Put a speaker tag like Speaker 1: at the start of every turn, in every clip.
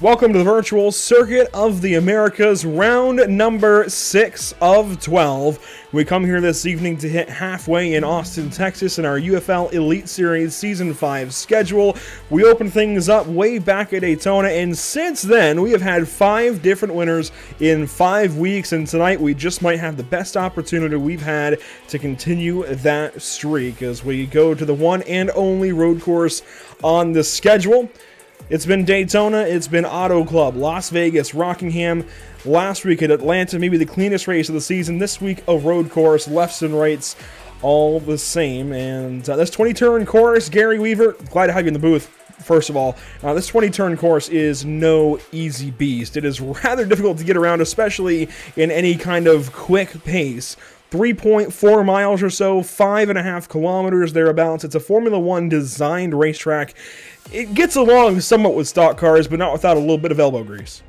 Speaker 1: Welcome to the virtual Circuit of the Americas, round number 6 of 12. We come here this evening to hit halfway in Austin, Texas in our UFL Elite Series Season 5 schedule. We opened things up way back at Daytona, and since then, we have had 5 different winners in 5 weeks, and tonight we just might have the best opportunity we've had to continue that streak as we go to the one and only road course on the schedule. It's been Daytona, it's been Auto Club, Las Vegas, Rockingham, last week at Atlanta, maybe the cleanest race of the season. This week, a road course, lefts and rights, all the same. And this 20-turn course, Gary Weaver, glad to have you in the booth. First of all, this 20-turn course is no easy beast. It is rather difficult to get around, especially in any kind of quick pace. 3.4 miles or so, 5.5 kilometers thereabouts. It's a Formula One designed racetrack. It gets along somewhat with stock cars, but not without a little bit of elbow grease.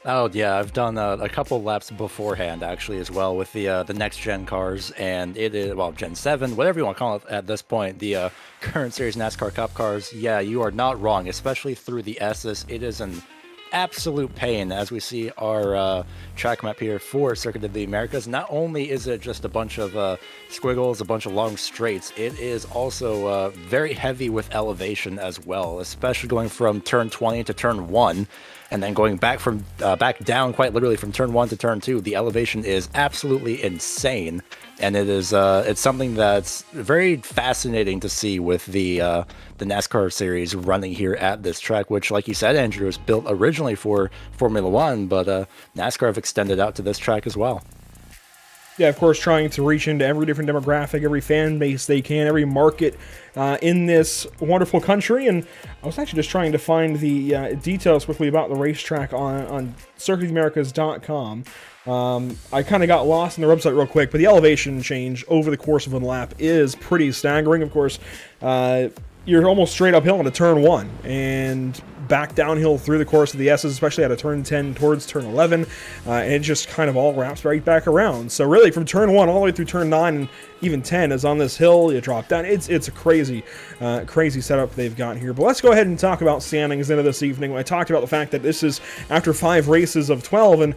Speaker 2: Oh yeah, I've done a couple laps beforehand actually as well with the next gen cars, and it is, well, Gen 7, whatever you want to call it at this point, the current series NASCAR Cup cars. Yeah, you are not wrong, especially through the S's. It is an absolute pain as we see our track map here for Circuit of the Americas. Not only is it just a bunch of squiggles, a bunch of long straights, it is also very heavy with elevation as well, especially going from turn 20 to turn 1 and then going back back down quite literally from turn 1 to turn 2. The elevation is absolutely insane, and it is it's something that's very fascinating to see with the NASCAR series running here at this track, which, like you said, Andrew, was built originally for Formula One, but NASCAR have extended out to this track as well.
Speaker 1: Yeah, of course, trying to reach into every different demographic, every fan base they can, every market in this wonderful country. And I was actually just trying to find the details quickly about the racetrack on circuitoftheamericas.com. I kind of got lost in their website real quick, but the elevation change over the course of a lap is pretty staggering. Of course, you're almost straight uphill into turn 1 and back downhill through the course of the S's, especially out of turn 10 towards turn 11, and it just kind of all wraps right back around. So really, from turn 1 all the way through turn 9 and even 10 is on this hill. You drop down. It's a crazy setup they've got here. But let's go ahead and talk about standings into this evening. I talked about the fact that this is after 5 races of 12, and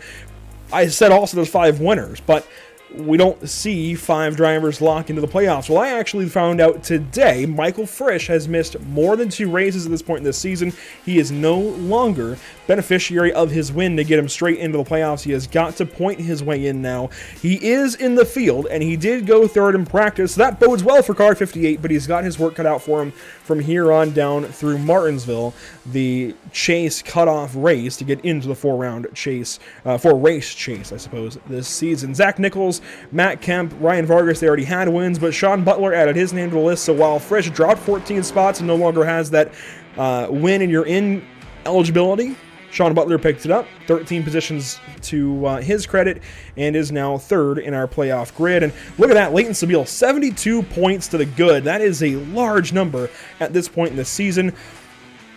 Speaker 1: I said also there's 5 winners, but we don't see 5 drivers lock into the playoffs. Well, I actually found out today Michael Frisch has missed more than 2 races at this point in this season. He is no longer beneficiary of his win to get him straight into the playoffs. He has got to point his way in now. He is in the field, and he did go 3rd in practice. So that bodes well for car 58, but he's got his work cut out for him from here on down through Martinsville, the chase cutoff race to get into the 4-round chase, 4-race chase, I suppose, this season. Zach Nichols, Matt Kemp, Ryan Vargas, they already had wins, but Sean Butler added his name to the list. So while Frisch dropped 14 spots and no longer has that win and you're in eligibility, Sean Butler picked it up, 13 positions to his credit, and is now 3rd in our playoff grid. And look at that, Leighton Sabile, 72 points to the good. That is a large number at this point in the season.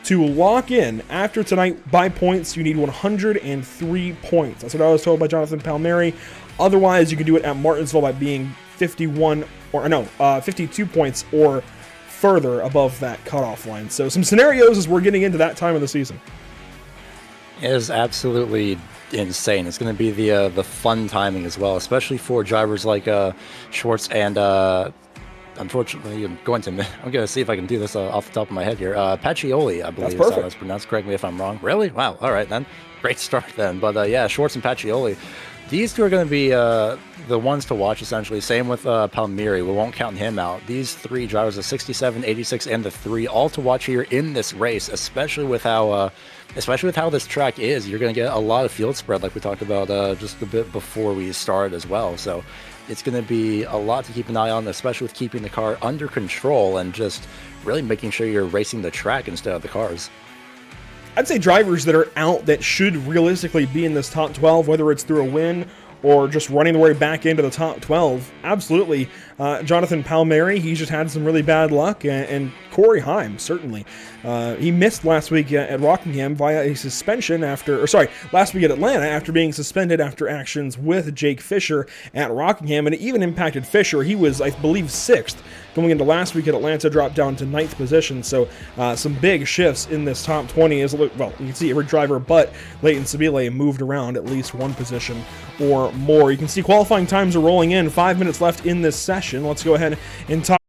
Speaker 1: To lock in after tonight by points, you need 103 points. That's what I was told by Jonathan Palmieri. Otherwise, you can do it at Martinsville by being 52 points or further above that cutoff line. So some scenarios as we're getting into that time of the season.
Speaker 2: It is absolutely insane. It's going to be the fun timing as well, especially for drivers like Schwartz and unfortunately, I'm going to see if I can do this off the top of my head here. Pacioli, I believe is how it's pronounced. Correct me if I'm wrong. Really? Wow. All right then. Great start then. But yeah, Schwartz and Pacioli. These two are going to be the ones to watch, essentially. Same with Palmieri. We won't count him out. These 3 drivers, the 67, 86, and the 3, all to watch here in this race, especially with how this track is. You're going to get a lot of field spread, like we talked about just a bit before we started as well. So it's going to be a lot to keep an eye on, especially with keeping the car under control and just really making sure you're racing the track instead of the cars.
Speaker 1: I'd say drivers that are out that should realistically be in this top 12, whether it's through a win or just running their way back into the top 12, absolutely. Jonathan Palmieri, he's just had some really bad luck, and Corey Heim, certainly. He missed last week at Rockingham via a suspension last week at Atlanta after being suspended after actions with Jake Fisher at Rockingham, and it even impacted Fisher. He was, I believe, 6th going into last week at Atlanta, dropped down to 9th position. So some big shifts in this top 20. You can see every driver but Leighton Sabile moved around at least one position or more. You can see qualifying times are rolling in. 5 minutes left in this session. Let's go ahead and talk.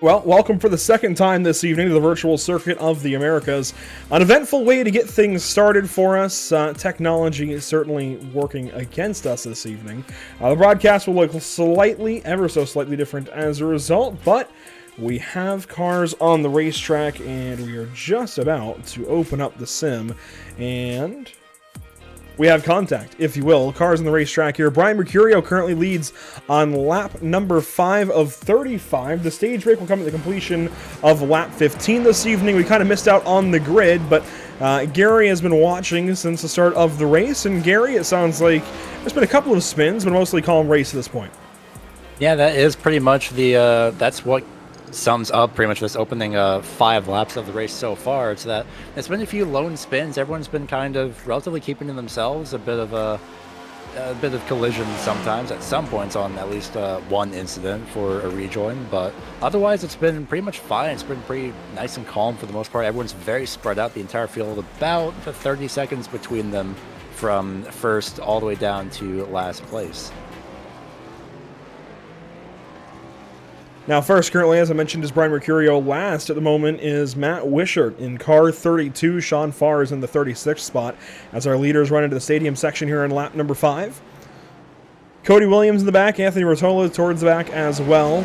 Speaker 1: Well, welcome for the second time this evening to the virtual circuit of the Americas. An eventful way to get things started for us. Technology is certainly working against us this evening. The broadcast will look slightly, ever so slightly different as a result, but we have cars on the racetrack and we are just about to open up the sim and we have contact, if you will. Cars on the racetrack here. Brian Mercurio currently leads on lap number 5 of 35. The stage break will come at the completion of lap 15 this evening. We kind of missed out on the grid, but Gary has been watching since the start of the race. And Gary, it sounds like there's been a couple of spins, but mostly calm race at this point.
Speaker 2: Yeah, that is pretty much the, that's what sums up pretty much this opening 5 laps of the race so far. It's that it's been a few lone spins. Everyone's been kind of relatively keeping to themselves. A bit of collision sometimes at some points on at least one incident for a rejoin, but otherwise it's been pretty much fine. It's been pretty nice and calm for the most part. Everyone's very spread out, the entire field, about 30 seconds between them from first all the way down to last place.
Speaker 1: Now, first, currently, as I mentioned, is Brian Mercurio. Last at the moment is Matt Wishart in car 32. Sean Farr is in the 36th spot as our leaders run into the stadium section here in lap number 5. Cody Williams in the back, Anthony Rotola towards the back as well.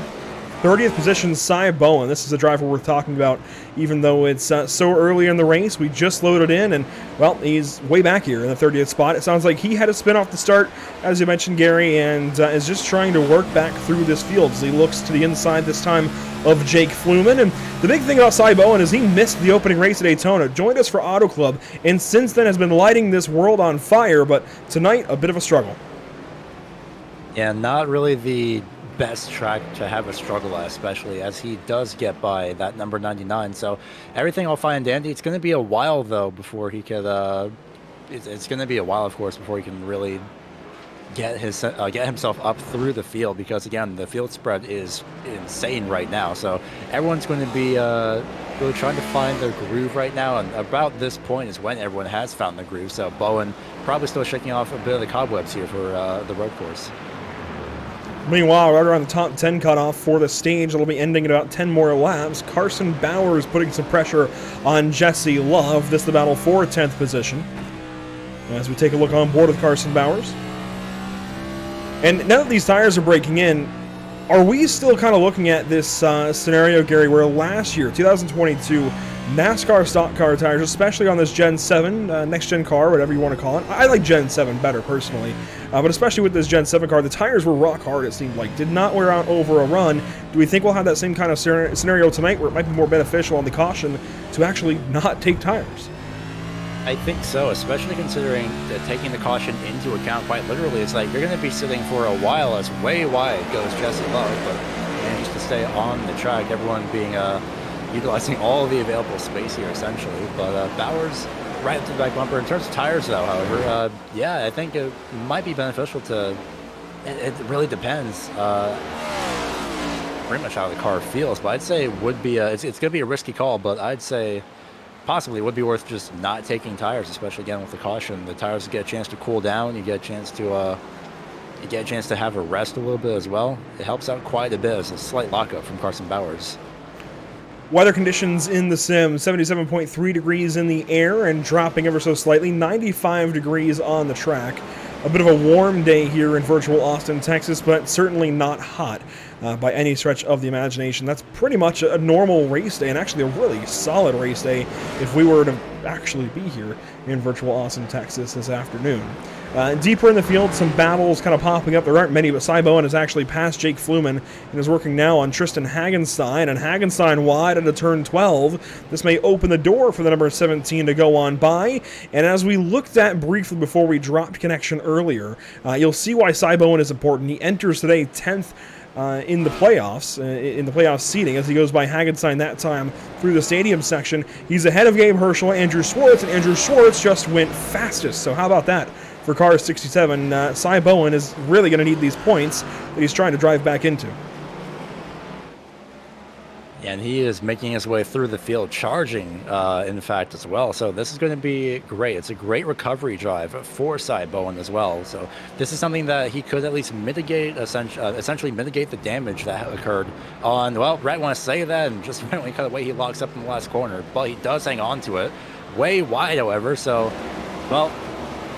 Speaker 1: 30th position, Cy Bowen. This is a driver we're talking about, even though it's so early in the race. We just loaded in, and, well, he's way back here in the 30th spot. It sounds like he had a spin off the start, as you mentioned, Gary, and is just trying to work back through this field as he looks to the inside this time of Jake Fluman. And the big thing about Cy Bowen is he missed the opening race at Daytona, joined us for Auto Club, and since then has been lighting this world on fire, but tonight, a bit of a struggle.
Speaker 2: Yeah, not really the best track to have a struggle at, especially as he does get by that number 99. So everything all fine and dandy. It's going to be a while though before he could. It's going to be a while, of course, before he can really get himself up through the field, because again, the field spread is insane right now. So everyone's going to be really trying to find their groove right now, and about this point is when everyone has found the groove. So Bowen probably still shaking off a bit of the cobwebs here for the road course.
Speaker 1: Meanwhile, right around the top 10 cutoff for the stage, it'll be ending in about 10 more laps. Carson Bowers putting some pressure on Jesse Love. This is the battle for 10th position. As we take a look on board with Carson Bowers. And now that these tires are breaking in, are we still kind of looking at this scenario, Gary, where last year, 2022, NASCAR stock car tires, especially on this Gen 7, next-gen car, whatever you want to call it. I like Gen 7 better, personally. But especially with this Gen 7 car, the tires were rock hard, it seemed like. Did not wear out over a run. Do we think we'll have that same kind of scenario tonight where it might be more beneficial on the caution to actually not take tires?
Speaker 2: I think so, especially considering that taking the caution into account quite literally. It's like you're going to be sitting for a while as way wide goes Jesse Love, but manages to stay on the track, everyone being utilizing all the available space here, essentially. But Bowers right up to the back bumper. In terms of tires, though, however, yeah, I think it might be beneficial to... It really depends pretty much how the car feels, but I'd say it would be it's going to be a risky call, but I'd say possibly it would be worth just not taking tires, especially again with the caution. The tires get a chance to cool down. You get a chance to have a rest a little bit as well. It helps out quite a bit. It's a slight lockup from Carson Bowers.
Speaker 1: Weather conditions in the sim, 77.3 degrees in the air and dropping ever so slightly, 95 degrees on the track. A bit of a warm day here in virtual Austin, Texas, but certainly not hot by any stretch of the imagination. That's pretty much a normal race day, and actually a really solid race day if we were to actually be here in virtual Austin, Texas this afternoon. Deeper in the field, some battles kind of popping up. There aren't many, but Cy Bowen has actually passed Jake Fluman and is working now on Tristan Hagenstein. And Hagenstein wide into turn 12. This may open the door for the number 17 to go on by. And as we looked at briefly before we dropped connection earlier, you'll see why Cy Bowen is important. He enters today 10th in the playoff seating as he goes by Hagenstein that time through the stadium section. He's ahead of Gabe Herschel, Andrew Schwartz, and Andrew Schwartz just went fastest. So how about that for car 67? Cy Bowen is really going to need these points that he's trying to drive back into.
Speaker 2: And he is making his way through the field, charging, in fact, as well. So this is going to be great. It's a great recovery drive for Cy Bowen as well. So this is something that he could at least mitigate, essentially mitigate the damage that occurred on, well, right when I say that, and just right when he cut away, he locks up in the last corner. But he does hang on to it. Way wide, however. So, well,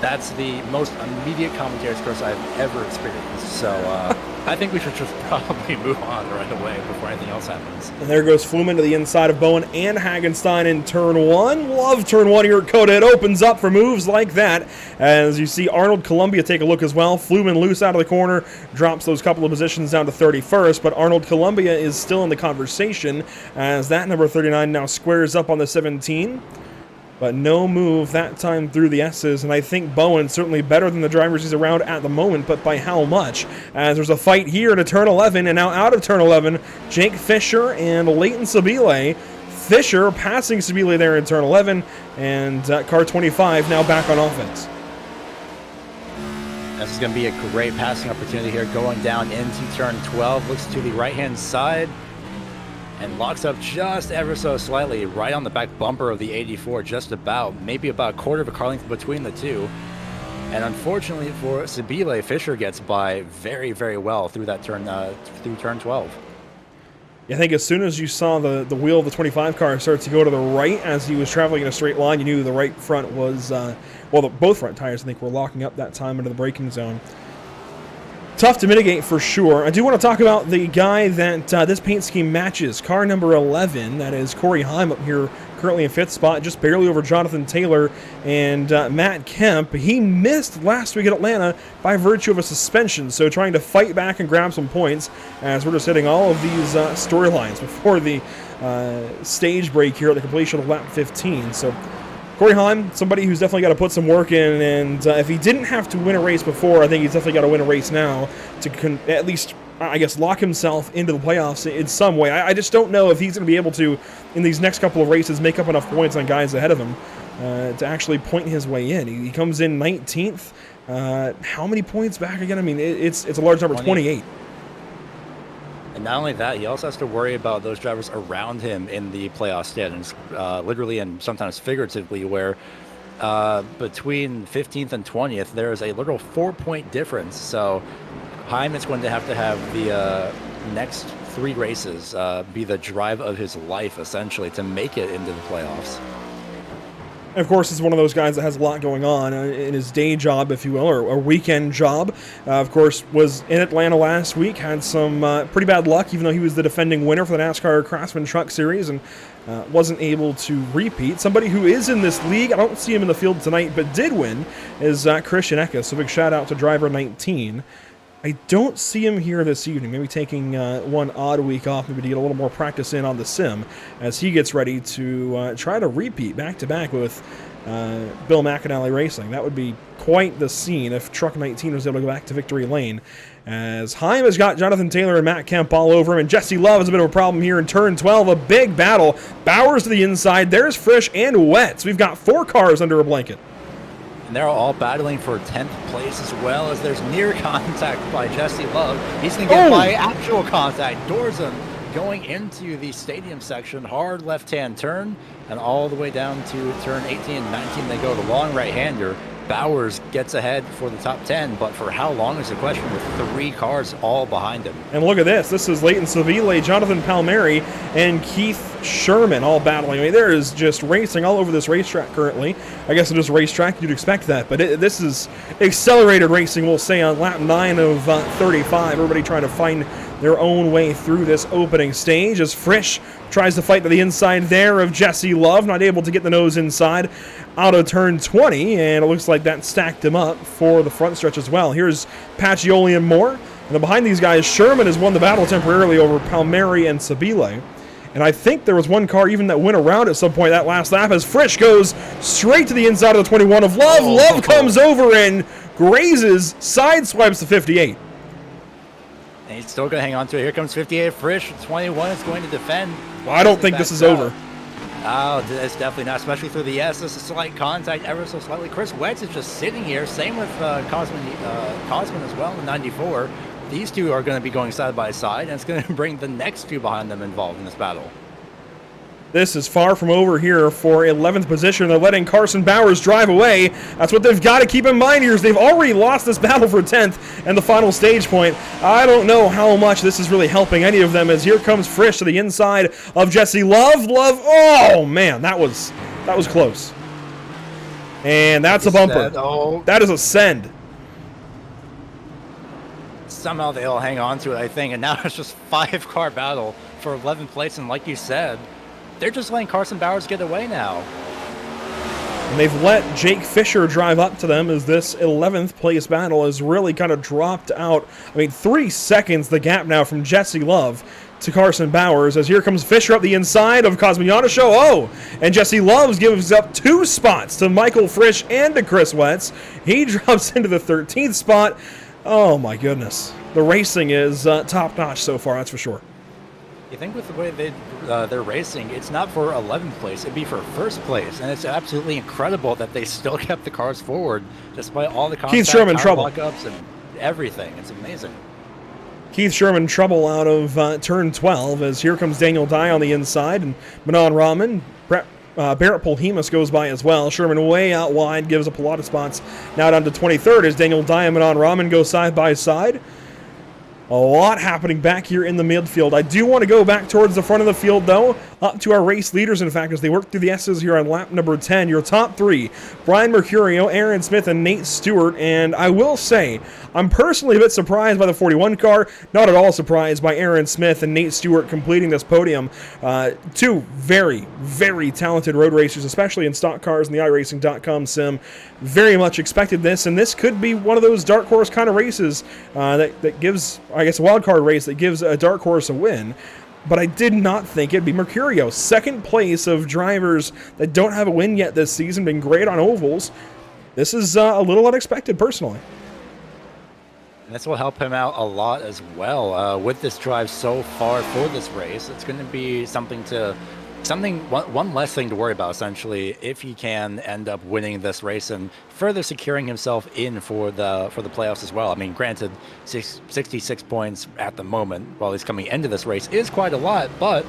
Speaker 2: that's the most immediate commentary's curse I've ever experienced. So, I think we should just probably move on right away before anything else happens.
Speaker 1: And there goes Flumen to the inside of Bowen and Hagenstein in turn one. Love turn one here at Coda. It opens up for moves like that. As you see Arnold Columbia take a look as well. Flumen loose out of the corner, drops those couple of positions down to 31st, but Arnold Columbia is still in the conversation as that number 39 now squares up on the 17. But no move that time through the S's, and I think Bowen certainly better than the drivers he's around at the moment, but by how much? As there's a fight here to turn 11, and now out of turn 11, Jake Fisher and Leighton Sabile. Fisher passing Sabile there in turn 11, and car 25 now back on offense.
Speaker 2: This is going to be a great passing opportunity here, going down into turn 12, looks to the right-hand side, and locks up just ever so slightly right on the back bumper of the 84, just about, maybe about a quarter of a car length between the two. And unfortunately for Sabile, Fisher gets by very, very well through that turn, through turn 12.
Speaker 1: I think as soon as you saw the wheel of the 25 car start to go to the right as he was traveling in a straight line, you knew the right front was, both front tires, I think, were locking up that time into the braking zone. Tough to mitigate for sure. I do want to talk about the guy that this paint scheme matches. Car number 11, that is Corey Heim up here currently in 5th spot, just barely over Jonathan Taylor and Matt Kemp. He missed last week at Atlanta by virtue of a suspension, so trying to fight back and grab some points as we're just hitting all of these storylines before the stage break here at the completion of lap 15. So Corey Heim, somebody who's definitely got to put some work in, and if he didn't have to win a race before, I think he's definitely got to win a race now to at least, I guess, lock himself into the playoffs in some way. I just don't know if he's going to be able to, in these next couple of races, make up enough points on guys ahead of him to actually point his way in. He comes in 19th. How many points back again? I mean, it's a large number, 28.
Speaker 2: And not only that, he also has to worry about those drivers around him in the playoff standings, literally and sometimes figuratively, where between 15th and 20th, there is a literal 4-point difference. So Heim is going to have the next 3 races be the drive of his life, essentially, to make it into the playoffs.
Speaker 1: And of course, he's one of those guys that has a lot going on in his day job, if you will, or a weekend job. Of course, was in Atlanta last week, had some pretty bad luck, even though he was the defending winner for the NASCAR Craftsman Truck Series, and wasn't able to repeat. Somebody who is in this league, I don't see him in the field tonight, but did win, is Christian Eckes. So big shout out to driver 19. I don't see him here this evening, maybe taking one odd week off, maybe to get a little more practice in on the sim as he gets ready to try to repeat back-to-back with Bill McAnally Racing. That would be quite the scene if Truck 19 was able to go back to victory lane. As Heim has got Jonathan Taylor and Matt Kemp all over him, and Jesse Love has a bit of a problem here in turn 12. A big battle. Bowers to the inside. There's Frisch and Wetz. We've got 4 cars under a blanket.
Speaker 2: And they're all battling for 10th place as well, as there's near contact by Jesse Love. He's going to get by actual contact. Dorsen going into the stadium section, hard left-hand turn, and all the way down to turn 18 and 19. They go the long right-hander. Bowers gets ahead for the top 10, but for how long is the question with 3 cars all behind him.
Speaker 1: And look at this. This is Leighton Savile, Jonathan Palmieri, and Keith Sherman all battling. I mean, there is just racing all over this racetrack currently. I guess it is a racetrack. You'd expect that. But this is accelerated racing, we'll say, on lap 9 of 35. Everybody trying to find their own way through this opening stage as Frisch tries to fight to the inside there of Jesse Love, not able to get the nose inside out of turn 20, and it looks like that stacked him up for the front stretch as well. Here's Pacioli and Moore, and then behind these guys, Sherman has won the battle temporarily over Palmieri and Sabile. And I think there was one car even that went around at some point that last lap as Frisch goes straight to the inside of the 21 of Love. Love comes over and grazes, sideswipes the 58.
Speaker 2: And he's still going to hang on to it. Here comes 58 Frisch. 21 is going to defend.
Speaker 1: Well, I don't think this is over.
Speaker 2: Oh, it's definitely not, especially through the S. This is slight contact ever so slightly. Chris Wetz is just sitting here. Same with Cosman as well in 94. These two are going to be going side by side, and it's going to bring the next two behind them involved in this battle.
Speaker 1: This is far from over here for 11th position. They're letting Carson Bowers drive away. That's what they've got to keep in mind here is they've already lost this battle for 10th and the final stage point. I don't know how much this is really helping any of them as here comes Frisch to the inside of Jesse Love. Love, oh man, that was close. And that's a bumper. That is a send.
Speaker 2: Somehow they all hang on to it, I think, and now it's just 5-car battle for 11th place, and like you said, they're just letting Carson Bowers get away now.
Speaker 1: And they've let Jake Fisher drive up to them as this 11th place battle has really kind of dropped out. I mean, 3 seconds the gap now from Jesse Love to Carson Bowers as here comes Fisher up the inside of Cosmiano Show. Oh, and Jesse Love gives up 2 spots to Michael Frisch and to Chris Wetz. He drops into the 13th spot. Oh my goodness. The racing is top-notch so far, that's for sure.
Speaker 2: You think with the way they're racing, it's not for 11th place, it'd be for 1st place, and it's absolutely incredible that they still kept the cars forward despite all the
Speaker 1: Keith Sherman trouble
Speaker 2: lockups and everything. It's amazing.
Speaker 1: Keith Sherman trouble out of turn 12 as here comes Daniel Dye on the inside and Manon Rahman. Barrett Polhemus goes by as well. Sherman way out wide, gives up a lot of spots. Now down to 23rd as Daniel Dye and Manon Rahman go side by side. A lot happening back here in the midfield. I do want to go back towards the front of the field, though, up to our race leaders, in fact, as they work through the S's here on lap number 10. Your top 3, Brian Mercurio, Aaron Smith, and Nate Stewart. And I will say, I'm personally a bit surprised by the 41 car. Not at all surprised by Aaron Smith and Nate Stewart completing this podium. 2 very, very talented road racers, especially in stock cars in the iRacing.com sim. Very much expected this, and this could be one of those dark horse kind of races that gives, I guess, a wild card race that gives a dark horse a win. But I did not think it'd be Mercurio. 2nd place of drivers that don't have a win yet this season, been great on ovals. This is a little unexpected, personally.
Speaker 2: And this will help him out a lot as well. With this drive so far for this race, it's going to be one less thing to worry about, essentially, if he can end up winning this race and further securing himself in for the playoffs as well. I mean, granted, 66 points at the moment while he's coming into this race is quite a lot, but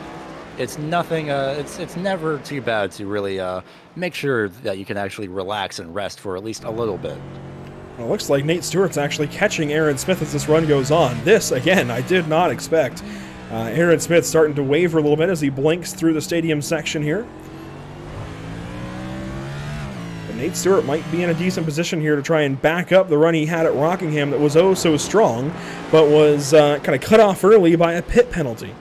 Speaker 2: it's nothing. It's never too bad to really make sure that you can actually relax and rest for at least a little bit.
Speaker 1: Well, it looks like Nate Stewart's actually catching Aaron Smith as this run goes on. This, again, I did not expect. Aaron Smith starting to waver a little bit as he blinks through the stadium section here. But Nate Stewart might be in a decent position here to try and back up the run he had at Rockingham that was oh so strong, but was kind of cut off early by a pit penalty.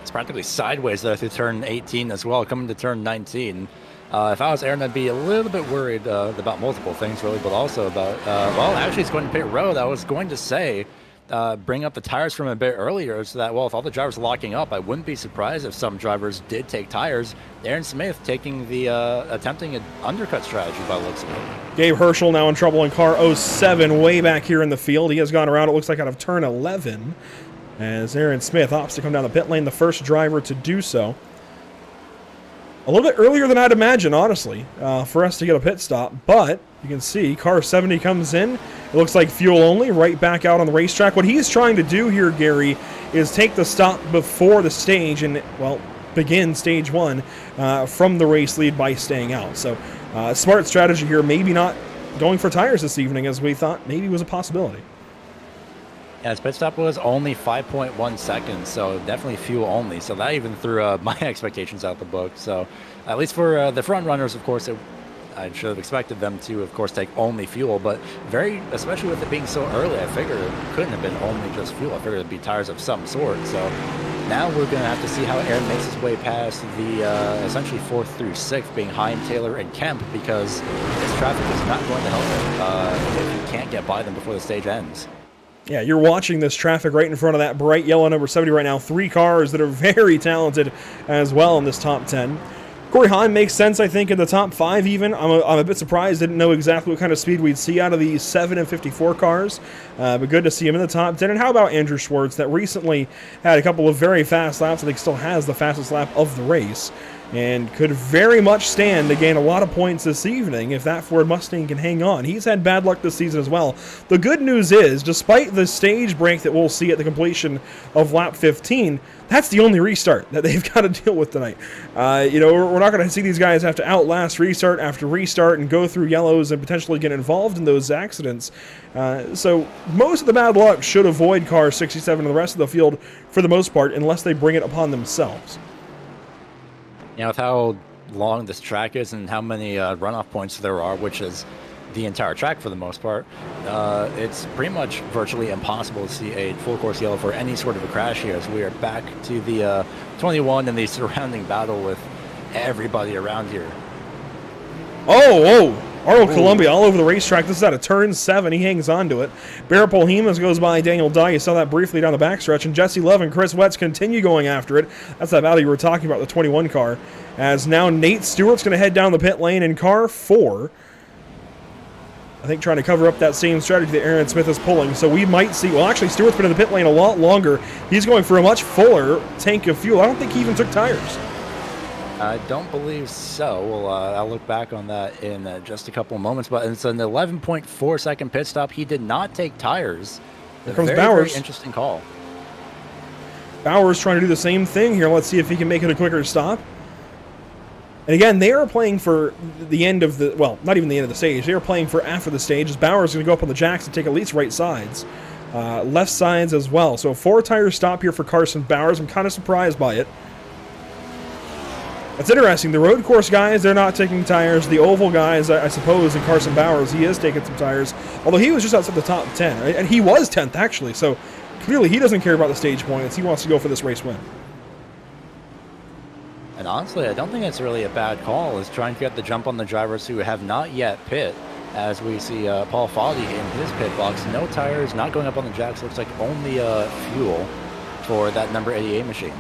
Speaker 2: It's practically sideways there through turn 18 as well, coming to turn 19. If I was Aaron, I'd be a little bit worried about multiple things, really, but also about, actually it's going to pit road. I was going to say, bring up the tires from a bit earlier so that, well, if all the drivers are locking up, I wouldn't be surprised if some drivers did take tires. Aaron Smith taking the attempting an undercut strategy by the looks of it.
Speaker 1: Gabe Herschel now in trouble in car 07 way back here in the field. He has gone around, it looks like, out of turn 11 as Aaron Smith opts to come down the pit lane, the first driver to do so. A little bit earlier than I'd imagine, honestly, for us to get a pit stop, but you can see car 70 comes in. It looks like fuel only, right back out on the racetrack. What he's trying to do here, Gary, is take the stop before the stage and, well, begin stage 1 from the race lead by staying out. So, smart strategy here, maybe not going for tires this evening as we thought maybe was a possibility.
Speaker 2: Yeah, his pit stop was only 5.1 seconds, so definitely fuel only. So that even threw my expectations out the book. So at least for the front runners, of course, I should have expected them to, of course, take only fuel. But especially with it being so early, I figured it couldn't have been only just fuel. I figured it'd be tires of some sort. So now we're going to have to see how Aaron makes his way past the essentially 4th through 6th, being Heim, Taylor, and Kemp, because this traffic is not going to help him if he can't get by them before the stage ends.
Speaker 1: Yeah, you're watching this traffic right in front of that bright yellow number 70 right now. 3 cars that are very talented as well in this top 10. Corey Heim makes sense, I think, in the top 5 even. I'm a bit surprised, didn't know exactly what kind of speed we'd see out of the 7 and 54 cars, but good to see him in the top 10. And how about Andrew Schwartz, that recently had a couple of very fast laps. I think still has the fastest lap of the race, and could very much stand to gain a lot of points this evening if that Ford Mustang can hang on. He's had bad luck this season as well. The good news is, despite the stage break that we'll see at the completion of lap 15, that's the only restart that they've got to deal with tonight. We're not going to see these guys have to outlast restart after restart and go through yellows and potentially get involved in those accidents. So most of the bad luck should avoid car 67 and the rest of the field for the most part, unless they bring it upon themselves.
Speaker 2: With how long this track is and how many runoff points there are, which is the entire track for the most part, it's pretty much virtually impossible to see a full course yellow for any sort of a crash here, as we are back to the 21 and the surrounding battle with everybody around here.
Speaker 1: Arnold Columbia all over the racetrack. This is out of turn 7. He hangs on to it. Barrett Polhemus goes by Daniel Dye. You saw that briefly down the backstretch. And Jesse Love and Chris Wetz continue going after it. That's that battle you were talking about, the 21 car. As now Nate Stewart's going to head down the pit lane in car 4. I think trying to cover up that same strategy that Aaron Smith is pulling. So we might see, well, actually, Stewart's been in the pit lane a lot longer. He's going for a much fuller tank of fuel. I don't think he even took tires.
Speaker 2: I don't believe so. Well, I'll look back on that in just a couple of moments, but it's an 11.4 second pit stop. He did not take tires.
Speaker 1: Here comes Bowers.
Speaker 2: Very interesting call.
Speaker 1: Bowers trying to do the same thing here. Let's see if he can make it a quicker stop. And again, they are playing for the end of the, well, not even the end of the stage. They are playing for after the stage, as Bowers is going to go up on the jacks and take at least right sides. Left sides as well. So a 4-tire stop here for Carson Bowers. I'm kind of surprised by it. That's interesting. The road course guys, they're not taking tires. The oval guys, I suppose, and Carson Bowers, he is taking some tires. Although he was just outside the top 10. Right? And he was 10th, actually. So clearly he doesn't care about the stage points. He wants to go for this race win.
Speaker 2: And honestly, I don't think it's really a bad call, is trying to get the jump on the drivers who have not yet pit. As we see Paul Foddy in his pit box. No tires, not going up on the jacks. Looks like only fuel for that number 88 machine.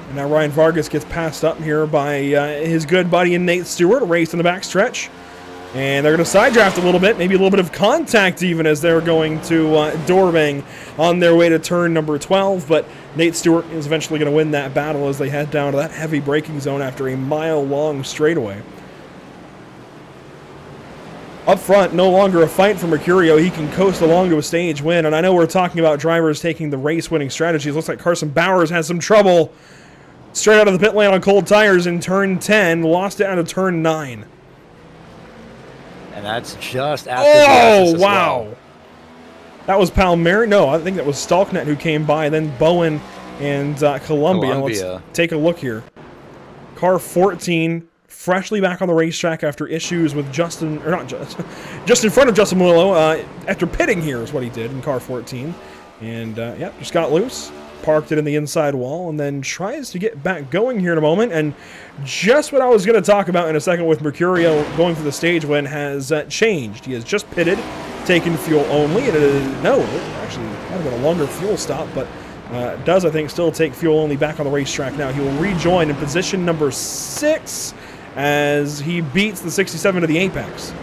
Speaker 1: And now Ryan Vargas gets passed up here by his good buddy and Nate Stewart, a race in the backstretch. And they're going to side draft a little bit, maybe a little bit of contact even as they're going to door bang on their way to turn number 12. But Nate Stewart is eventually going to win that battle as they head down to that heavy braking zone after a mile-long straightaway. Up front, no longer a fight for Mercurio. He can coast along to a stage win. And I know we're talking about drivers taking the race-winning strategies. Looks like Carson Bowers has some trouble straight out of the pit lane on cold tires in turn 10. Lost it out of turn 9.
Speaker 2: And that's just after the assist as
Speaker 1: wow.
Speaker 2: Well.
Speaker 1: That was Palmieri. No, I think that was Stalknet who came by. Then Bowen and Columbia. Let's take a look here. Car 14, freshly back on the racetrack after issues with just in front of Justin Malillo. After pitting here is what he did in car 14. And, just got loose. Parked it in the inside wall, and then tries to get back going here in a moment. And just what I was going to talk about in a second with Mercurio going for the stage win has changed. He has just pitted, taken fuel only, and actually might have been a longer fuel stop, but does, I think, still take fuel only back on the racetrack now. He will rejoin in position number 6 as he beats the 67 to the apex.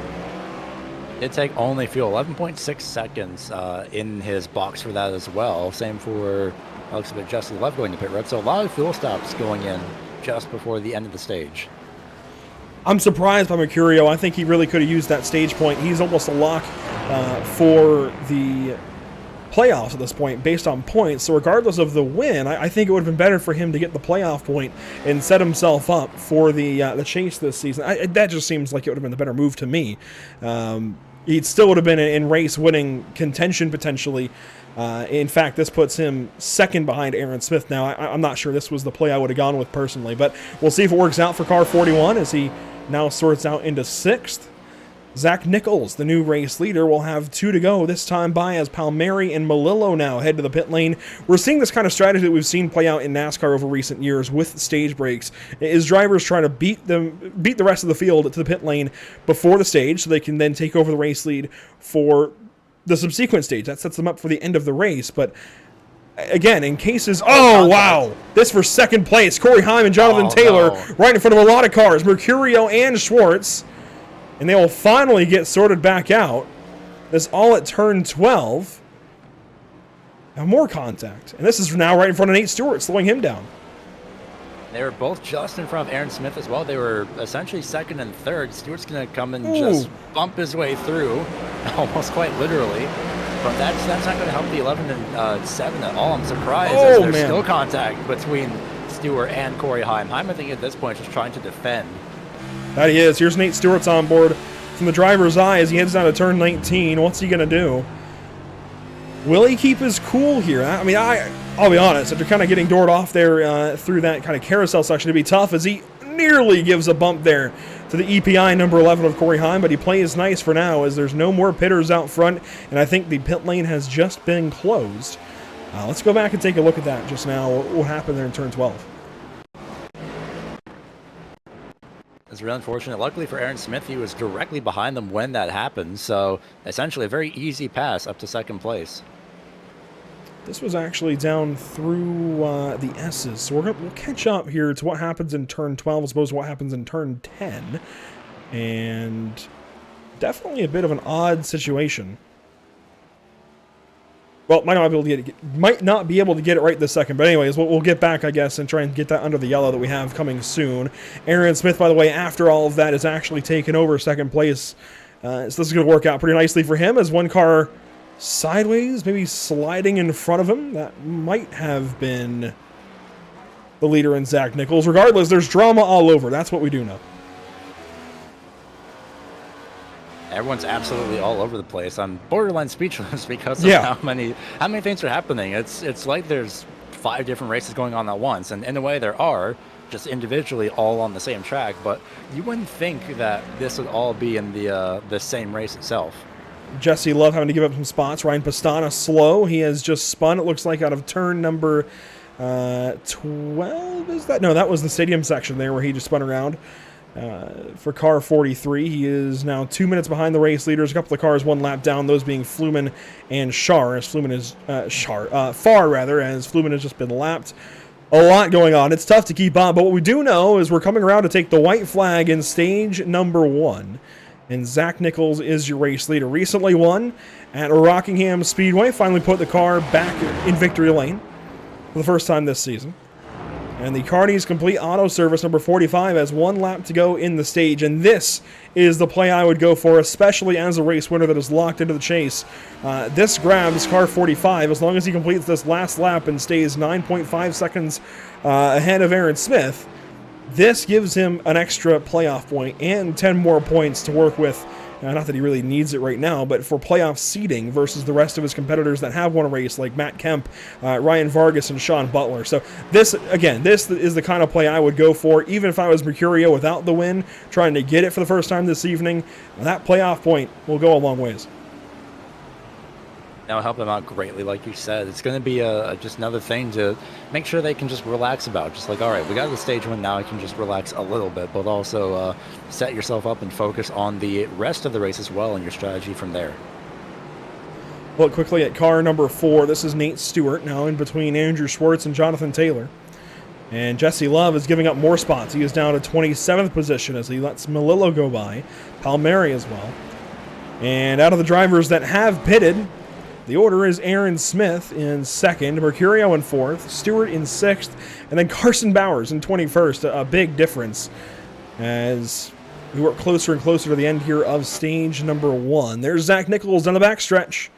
Speaker 2: Did take only fuel, 11.6 seconds in his box for that as well. Same for looks a bit Jesse Love going to pit road. So a lot of fuel stops going in just before the end of the stage.
Speaker 1: I'm surprised by Mercurio. I think he really could have used that stage point. He's almost a lock for the playoffs at this point based on points. So regardless of the win, I think it would have been better for him to get the playoff point and set himself up for the chase this season. That just seems like it would have been the better move to me. He still would have been in race-winning contention potentially. In fact, this puts him second behind Aaron Smith now. I'm not sure this was the play I would have gone with personally, but we'll see if it works out for car 41 as he now sorts out into 6th. Zach Nichols, the new race leader, will have 2 to go, this time by as Palmieri and Malillo now head to the pit lane. We're seeing this kind of strategy that we've seen play out in NASCAR over recent years with stage breaks, is drivers trying to beat the rest of the field to the pit lane before the stage so they can then take over the race lead for the subsequent stage. That sets them up for the end of the race. But again, in cases... Oh, wow! This for second place. Corey Heim and Jonathan Taylor right in front of a lot of cars. Mercurio and Schwartz. And they will finally get sorted back out. This all at turn 12. Now more contact. And this is now right in front of Nate Stewart, slowing him down.
Speaker 2: They were both just in front of Aaron Smith as well. They were essentially second and third. Stewart's going to come and just bump his way through, almost quite literally. But that's not going to help the 11 and 7 at all. I'm surprised as there's still contact between Stewart and Corey Heim. Heim, I think at this point, is just trying to defend. That
Speaker 1: he is. Here's Nate Stewart's on board from the driver's eye as he heads down to turn 19. What's he going to do? Will he keep his cool here? I mean, I'll be honest, after kind of getting doored off there through that kind of carousel section, it'd be tough as he nearly gives a bump there to the EPI number 11 of Corey Heim, but he plays nice for now as there's no more pitters out front, and I think the pit lane has just been closed. Let's go back and take a look at that just now, what happened there in turn 12.
Speaker 2: It's really unfortunate. Luckily for Aaron Smith, he was directly behind them when that happened, so essentially a very easy pass up to second place.
Speaker 1: This was actually down through the S's, so we'll catch up here to what happens in turn 12 as opposed to what happens in turn 10. And definitely a bit of an odd situation. Well, might not be able to get it right this second, but anyways, we'll get back, I guess, and try and get that under the yellow that we have coming soon. Aaron Smith, by the way, after all of that, is actually taken over second place. So this is going to work out pretty nicely for him as one car sideways, maybe sliding in front of him. That might have been the leader in Zach Nichols. Regardless, there's drama all over. That's what we do know.
Speaker 2: Everyone's absolutely all over the place. I'm borderline speechless because of how many things are happening. It's like there's 5 different races going on at once, and in a way there are, just individually all on the same track, but you wouldn't think that this would all be in the same race itself.
Speaker 1: Jesse Love having to give up some spots. Ryan Pastana slow. He has just spun, it looks like, out of turn number 12. Is that? No, that was the stadium section there where he just spun around. For car 43, he is now 2 minutes behind the race leaders. A couple of cars one lap down, those being Fluman and Shar, as Fluman is Far rather, as Fluman has just been lapped. A lot going on. It's tough to keep on, but what we do know is we're coming around to take the white flag in stage number 1. And Zach Nichols is your race leader. Recently won at Rockingham Speedway. Finally put the car back in victory lane for the first time this season. And the Carney's Complete Auto Service number 45 has 1 lap to go in the stage. And this is the play I would go for, especially as a race winner that is locked into the chase. This grabs car 45 as long as he completes this last lap and stays 9.5 seconds ahead of Aaron Smith. This gives him an extra playoff point and 10 more points to work with. Not that he really needs it right now, but for playoff seeding versus the rest of his competitors that have won a race like Matt Kemp, Ryan Vargas, and Sean Butler. So this is the kind of play I would go for, even if I was Mercurio without the win, trying to get it for the first time this evening. That playoff point will go a long ways.
Speaker 2: That'll help them out greatly, like you said. It's going to be just another thing to make sure they can just relax about. Just like, all right, we got the stage win now, I can just relax a little bit, but also set yourself up and focus on the rest of the race as well and your strategy from there.
Speaker 1: Look quickly at car number 4. This is Nate Stewart now in between Andrew Schwartz and Jonathan Taylor. And Jesse Love is giving up more spots. He is down to 27th position as he lets Melillo go by, Palmieri as well. And out of the drivers that have pitted, the order is Aaron Smith in 2nd, Mercurio in 4th, Stewart in 6th, and then Carson Bowers in 21st. A big difference as we work closer and closer to the end here of stage number 1. There's Zach Nichols down the backstretch.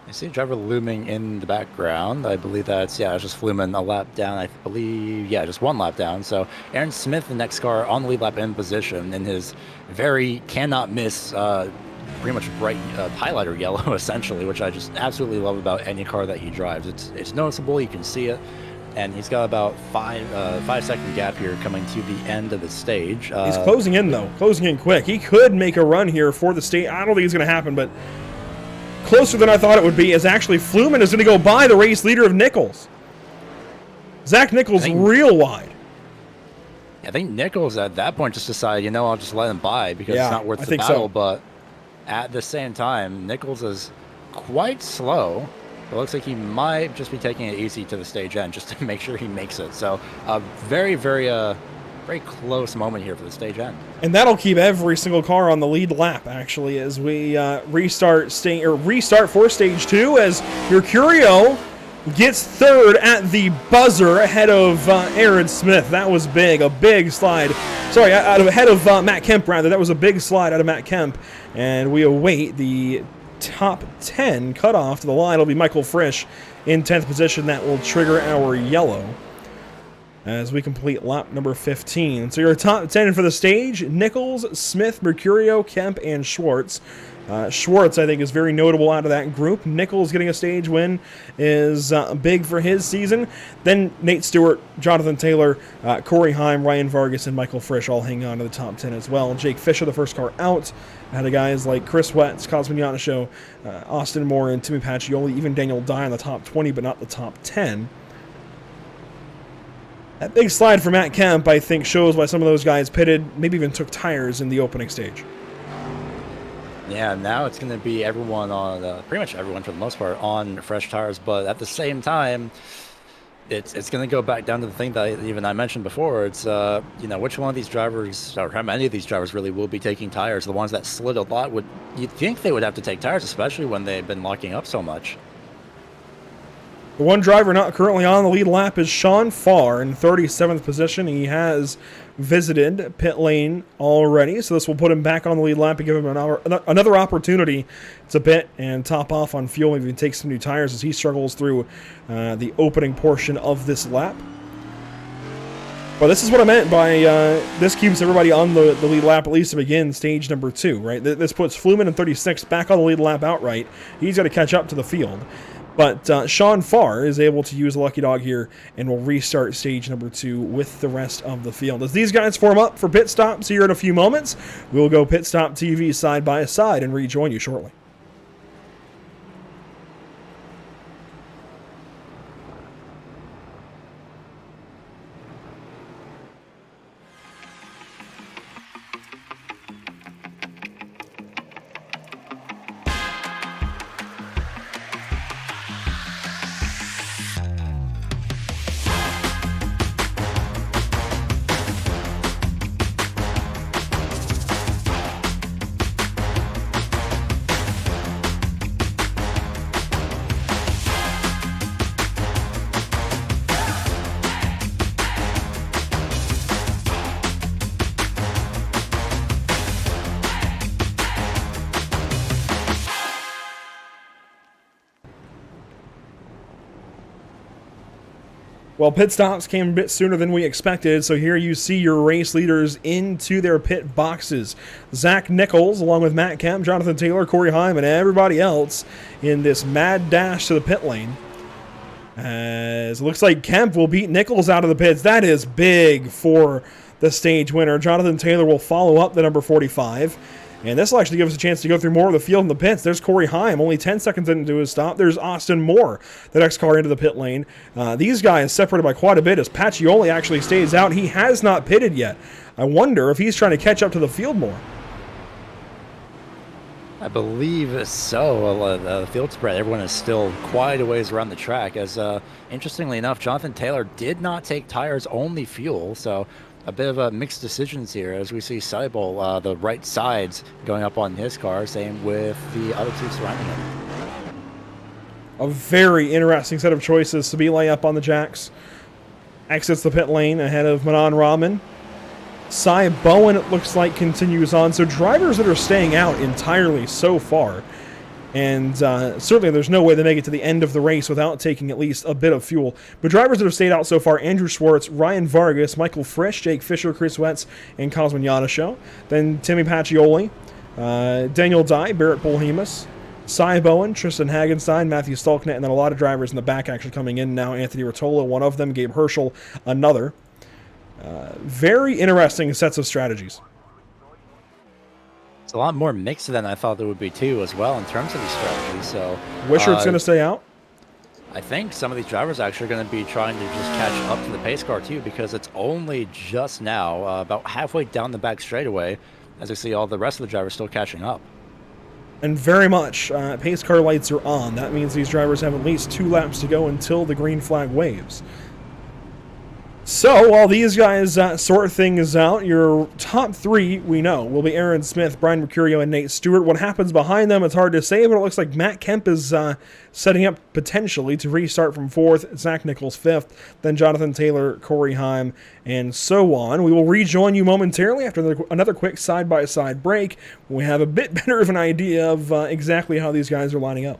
Speaker 2: I see a driver looming in the background. I believe that's, just Fluman a lap down. I believe, just 1 lap down. So Aaron Smith, the next car on the lead lap in position in his very cannot miss, pretty much bright highlighter yellow, essentially, which I just absolutely love about any car that he drives. It's noticeable. You can see it. And he's got about 5-second gap here coming to the end of the stage.
Speaker 1: He's closing in, though. Closing in quick. He could make a run here for the stage. I don't think it's going to happen, but closer than I thought it would be, as actually Fluman is going to go by the race leader of Nichols. Zach Nichols real wide.
Speaker 2: I think Nichols at that point just decided, I'll just let him by because it's not worth the battle. So. But at the same time, Nichols is quite slow. It looks like he might just be taking it easy to the stage end just to make sure he makes it. So very, very close moment here for the stage end.
Speaker 1: And that'll keep every single car on the lead lap, actually, as we restart for stage 2, as Mercurio gets third at the buzzer ahead of Aaron Smith. That was big, a big slide. Sorry, ahead of Matt Kemp, rather. That was a big slide out of Matt Kemp. And we await the top 10 cutoff to the line. It'll be Michael Frisch in 10th position. That will trigger our yellow as we complete lap number 15. So your top 10 for the stage: Nichols, Smith, Mercurio, Kemp, and Schwartz. Schwartz, I think, is very notable out of that group. Nichols getting a stage win is big for his season. Then Nate Stewart, Jonathan Taylor, Corey Heim, Ryan Vargas, and Michael Frisch all hang on to the top 10 as well. Jake Fisher, the first car out, had guys like Chris Wetz, Cosmin Yanisho, Austin Moore, and Timmy Pacioli, even Daniel Dye in the top 20, but not the top 10. That big slide for Matt Kemp, I think, shows why some of those guys pitted, maybe even took tires in the opening stage.
Speaker 2: Yeah, now it's going to be everyone on, pretty much everyone for the most part, on fresh tires. But at the same time, it's going to go back down to the thing that even I mentioned before. It's, which one of these drivers, or how many of these drivers really will be taking tires? The ones that slid a lot, you'd think they would have to take tires, especially when they've been locking up so much.
Speaker 1: The one driver not currently on the lead lap is Sean Farr in 37th position. He has visited pit lane already, so this will put him back on the lead lap and give him another opportunity to pit and top off on fuel, maybe take some new tires as he struggles through the opening portion of this lap. But this is what I meant by this keeps everybody on the lead lap, at least to begin stage number 2, right? This puts Fluman in 36 back on the lead lap outright. He's got to catch up to the field. But Sean Farr is able to use a lucky dog here and will restart stage number 2 with the rest of the field. As these guys form up for pit stops here in a few moments, we'll go Pit Stop TV side by side and rejoin you shortly. Well, pit stops came a bit sooner than we expected, so here you see your race leaders into their pit boxes. Zach Nichols, along with Matt Kemp, Jonathan Taylor, Corey Heim, and everybody else in this mad dash to the pit lane. As it looks like Kemp will beat Nichols out of the pits. That is big for the stage winner. Jonathan Taylor will follow up the number 45. And this will actually give us a chance to go through more of the field in the pits. There's Corey Heim, only 10 seconds into his stop. There's Austin Moore, the next car into the pit lane. These guys separated by quite a bit as Pacioli actually stays out. He has not pitted yet. I wonder if he's trying to catch up to the field more.
Speaker 2: I believe so. The field spread, everyone is still quite a ways around the track. As interestingly enough, Jonathan Taylor did not take tires, only fuel. So a bit of a mixed decisions here as we see Seibel, the right sides going up on his car. Same with the other two surrounding him.
Speaker 1: A very interesting set of choices. Sabile up on the jacks. Exits the pit lane ahead of Manon Rahman. Cy Bowen, it looks like, continues on. So drivers that are staying out entirely so far. And certainly there's no way they make it to the end of the race without taking at least a bit of fuel. But drivers that have stayed out so far: Andrew Schwartz, Ryan Vargas, Michael Frisch, Jake Fisher, Chris Wetz, and Cosmin Yanisho. Then Timmy Pacioli, Daniel Dye, Barrett Polhemus, Cy Bowen, Tristan Hagenstein, Matthew Stalknet, and then a lot of drivers in the back actually coming in now. Anthony Rotolo, one of them. Gabe Herschel, another. Very interesting sets of strategies.
Speaker 2: It's a lot more mixed than I thought there would be too, as well, in terms of these strategies. So
Speaker 1: Wishart's going to stay out.
Speaker 2: I think some of these drivers actually are going to be trying to just catch up to the pace car too, because it's only just now about halfway down the back straightaway, as we see all the rest of the drivers still catching up.
Speaker 1: And very much, pace car lights are on. That means these drivers have at least 2 laps to go until the green flag waves. So, while these guys sort things out, your top 3, we know, will be Aaron Smith, Brian Mercurio, and Nate Stewart. What happens behind them, it's hard to say, but it looks like Matt Kemp is setting up potentially to restart from 4th, Zach Nichols 5th, then Jonathan Taylor, Corey Heim, and so on. We will rejoin you momentarily after another quick side-by-side break when we have a bit better of an idea of exactly how these guys are lining up.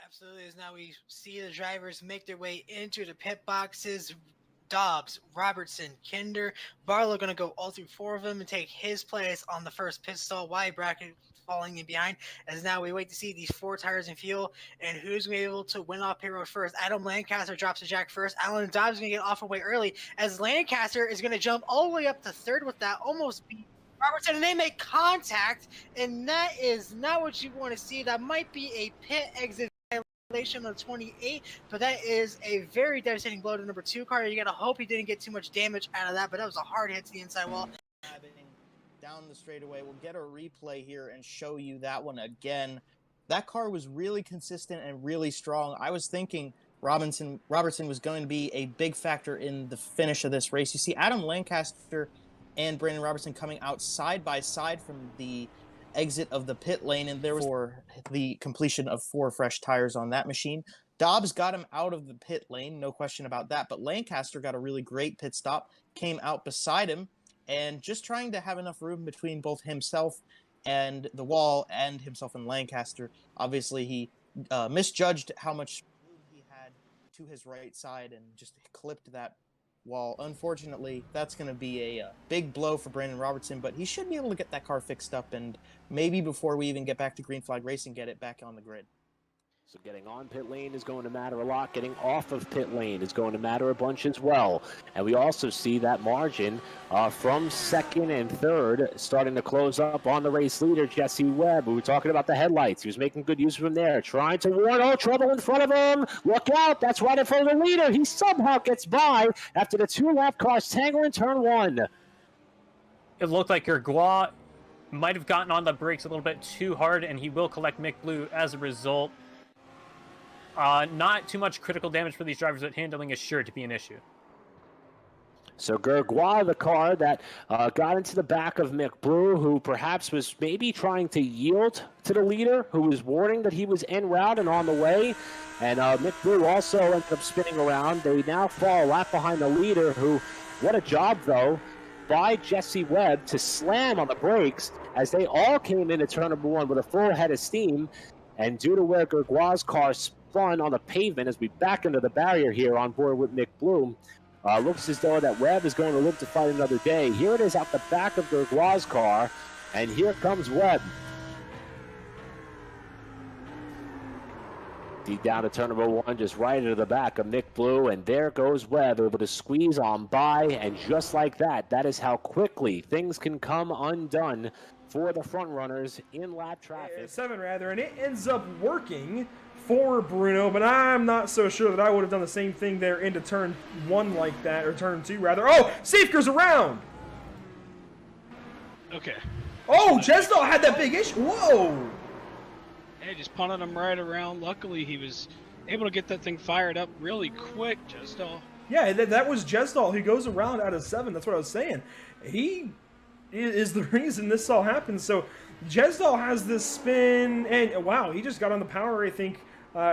Speaker 3: Absolutely. As now we see the drivers make their way into the pit boxes. Dobbs, Robertson, Kinder, Barlow going to go all through 4 of them and take his place on the first pit stall. Wide bracket falling in behind. As now we wait to see these 4 tires and fuel and who's going to be able to win off pit road first. Adam Lancaster drops a jack first. Alan Dobbs is going to get off away early as Lancaster is going to jump all the way up to 3rd with that, almost beat Robertson, and they make contact, and that is not what you want to see. That might be a pit exit On the 28, but that is a very devastating blow to number 2 car. You gotta hope he didn't get too much damage out of that, but that was a hard hit to the inside wall.
Speaker 4: Down the straightaway, we'll get a replay here and show you that one again. That car was really consistent and really strong. I was thinking Robertson was going to be a big factor in the finish of this race. You see Adam Lancaster and Brandon Robertson coming out side by side from the exit of the pit lane, and there was for the completion of 4 fresh tires on that machine. Dobbs got him out of the pit lane, no question about that, but Lancaster got a really great pit stop, came out beside him, and just trying to have enough room between both himself and the wall and himself and Lancaster. Obviously, he misjudged how much room he had to his right side and just clipped that wall. Unfortunately, that's going to be a big blow for Brandon Robertson, but he should be able to get that car fixed up and maybe before we even get back to Green Flag Racing, get it back on the grid.
Speaker 5: So getting on pit lane is going to matter a lot. Getting off of pit lane is going to matter a bunch as well. And we also see that margin from second and third starting to close up on the race leader, Jesse Webb. We were talking about the headlights. He was making good use of them there, trying to warn, oh, trouble in front of him. Look out, that's right in front of the leader. He somehow gets by after the 2 lap cars tangle in turn 1.
Speaker 6: It looked like Gergois might have gotten on the brakes a little bit too hard, and he will collect Mick Blue as a result. Not too much critical damage for these drivers, but handling is sure to be an issue.
Speaker 5: So Gergois, the car that got into the back of Mick Blue, who perhaps was maybe trying to yield to the leader, who was warning that he was en route and on the way. And Mick Blue also ended up spinning around. They now fall a lap behind the leader, who, what a job, though, by Jesse Webb to slam on the brakes as they all came into turn number 1 with a full head of steam. And due to where Gergois' car spun on the pavement as we back into the barrier here on board with Mick Bloom, looks as though that Webb is going to live to fight another day. Here it is out the back of Gergois' car, and here comes Webb. Deep down to turn number 1, just right into the back of Mick Blue, and there goes Webb, able to squeeze on by, and just like that, that is how quickly things can come undone for the front runners in lap traffic.
Speaker 1: 7 rather, and it ends up working for Bruno, but I'm not so sure that I would have done the same thing there into turn 1 like that, or turn 2 rather. Oh, Safeker's around!
Speaker 7: Okay.
Speaker 1: Oh, Jesdal had that big issue. Whoa!
Speaker 7: Hey, just punted him right around. Luckily, he was able to get that thing fired up really quick, Jesdal.
Speaker 1: Yeah, that was Jesdal. He goes around out of 7. That's what I was saying. He is the reason this all happened. So Jesdal has this spin, and wow, he just got on the power, I think,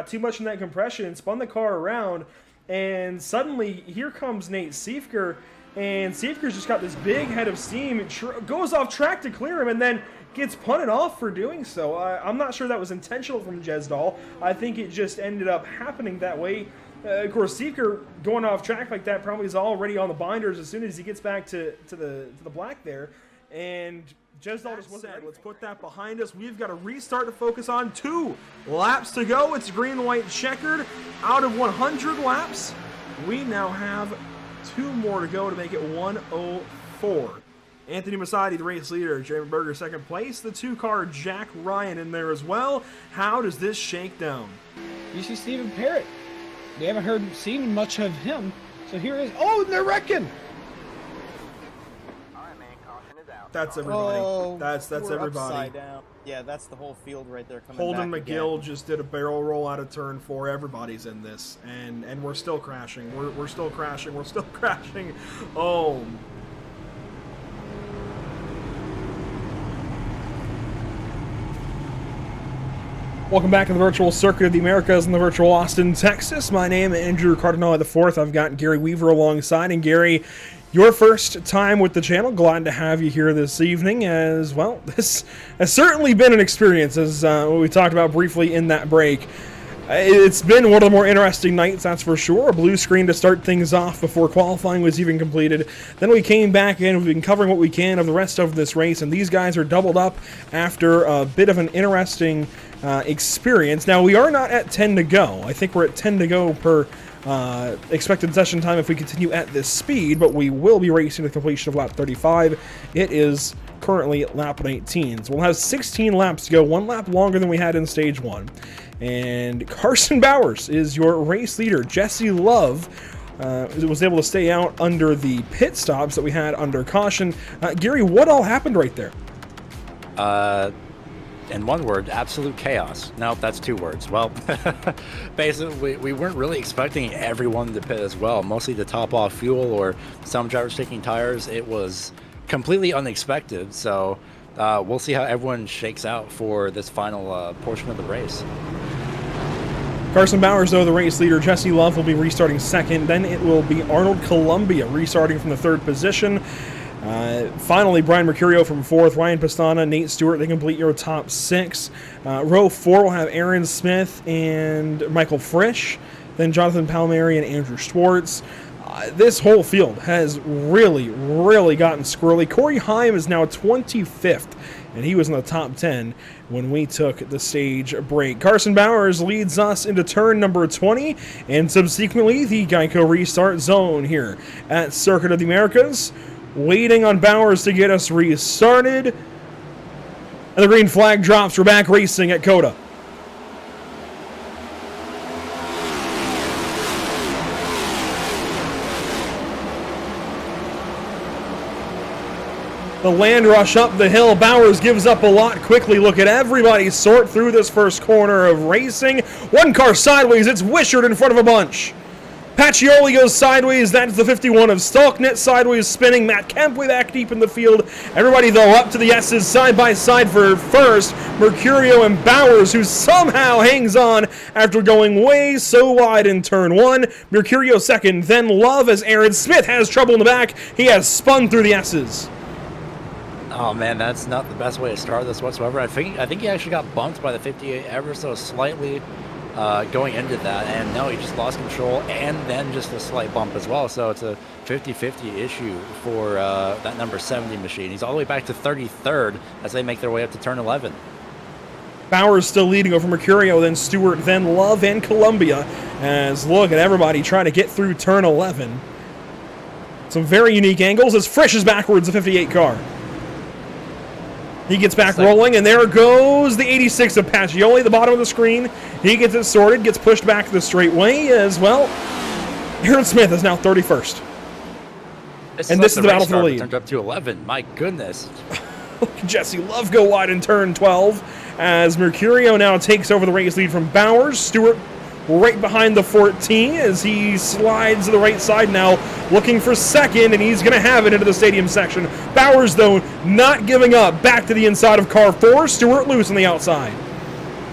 Speaker 1: too much in that compression and spun the car around. And suddenly, here comes Nate Siefker, and Siefker's just got this big head of steam. It goes off track to clear him, and then gets punted off for doing so. I'm not sure that was intentional from Jesdal. I think it just ended up happening that way. Of course, Siefker going off track like that probably is already on the binders as soon as he gets back to the black there. And Jesdal just wasn't ready. Let's put that behind us. We've got to restart to focus on 2 laps to go. It's green-white checkered. Out of 100 laps, we now have 2 more to go to make it 104. Anthony Masadi, the race leader. Jeremy Berger, second place. The 2-car Jack Ryan in there as well. How does this shake down?
Speaker 8: You see Stephen Parrott. We haven't seen much of him. So here is. Oh, they're wrecking!
Speaker 1: That's everybody.
Speaker 4: Oh,
Speaker 1: that's everybody.
Speaker 4: Upside down. Yeah, that's the whole field right there coming
Speaker 1: Holden
Speaker 4: back
Speaker 1: McGill
Speaker 4: again.
Speaker 1: just did a barrel roll out of turn 4. Everybody's in this, and we're still crashing. We're still crashing. We're still crashing. Oh. Welcome back to the virtual Circuit of the Americas in the virtual Austin, Texas. My name is Andrew Cardinale IV. I've got Gary Weaver alongside. And Gary, your first time with the channel. Glad to have you here this evening as well. This has certainly been an experience, as we talked about briefly in that break. It's been one of the more interesting nights, that's for sure. A blue screen to start things off before qualifying was even completed. Then we came back in. We've been covering what we can of the rest of this race, and these guys are doubled up after a bit of an interesting experience. Now, we are not at 10 to go. I think we're at 10 to go per expected session time if we continue at this speed, but we will be racing to completion of lap 35. It is currently lap 19. So we'll have 16 laps to go, 1 lap longer than we had in stage 1. And Carson Bowers is your race leader. Jesse Love was able to stay out under the pit stops that we had under caution. Gary, what all happened right there?
Speaker 2: In one word, absolute chaos. No, that's 2 words. Well, basically, we weren't really expecting everyone to pit as well, mostly to top off fuel or some drivers taking tires. It was completely unexpected, so we'll see how everyone shakes out for this final portion of the race.
Speaker 1: Carson Bowers, though, the race leader. Jesse Love will be restarting second. Then it will be Arnold Columbia restarting from the 3rd position. Finally, Brian Mercurio from 4th, Ryan Pastana, Nate Stewart, they complete your top 6. Row 4 will have Aaron Smith and Michael Frisch, then Jonathan Palmieri and Andrew Schwartz. This whole field has really gotten squirrely. Corey Heim is now 25th, and he was in the top 10 when we took the stage break. Carson Bowers leads us into turn number 20, and subsequently the Geico restart zone here at Circuit of the Americas. Waiting on Bowers to get us restarted. And the green flag drops. We're back racing at COTA. The land rush up the hill. Bowers gives up a lot quickly. Look at everybody sort through this first corner of racing. One car sideways. It's Wishart in front of a bunch. Pacioli goes sideways. That's the 51 of Stalknet. Sideways spinning. Matt Kemp way back deep in the field. Everybody, though, up to the S's side by side for first. Mercurio and Bowers, who somehow hangs on after going way so wide in turn 1. Mercurio second. Then Love as Aaron Smith has trouble in the back. He has spun through the S's.
Speaker 2: Oh man, that's not the best way to start this whatsoever. I think he actually got bumped by the 58 ever so slightly. Going into that, and no, he just lost control and then just a slight bump as well, so it's a 50-50 issue for that number 70 machine. He's all the way back to 33rd as they make their way up to turn 11.
Speaker 1: Bowers still leading over Mercurio, then Stewart, then Love and Columbia, as look at everybody trying to get through turn 11. Some very unique angles as Frisch is backwards, the 58 car. He gets back rolling, and there goes the 86 of Pacioli, the bottom of the screen. He gets it sorted, gets pushed back the straightway as well. Aaron Smith is now 31st. This is the battle for the lead.
Speaker 2: Turned up to 11. My goodness.
Speaker 1: Jesse Love go wide in turn 12 as Mercurio now takes over the race lead from Bowers. Stewart right behind the 14 as he slides to the right side now, looking for second, and he's going to have it into the stadium section. Bowers, though, not giving up. Back to the inside of car 4. Stewart loose on the outside.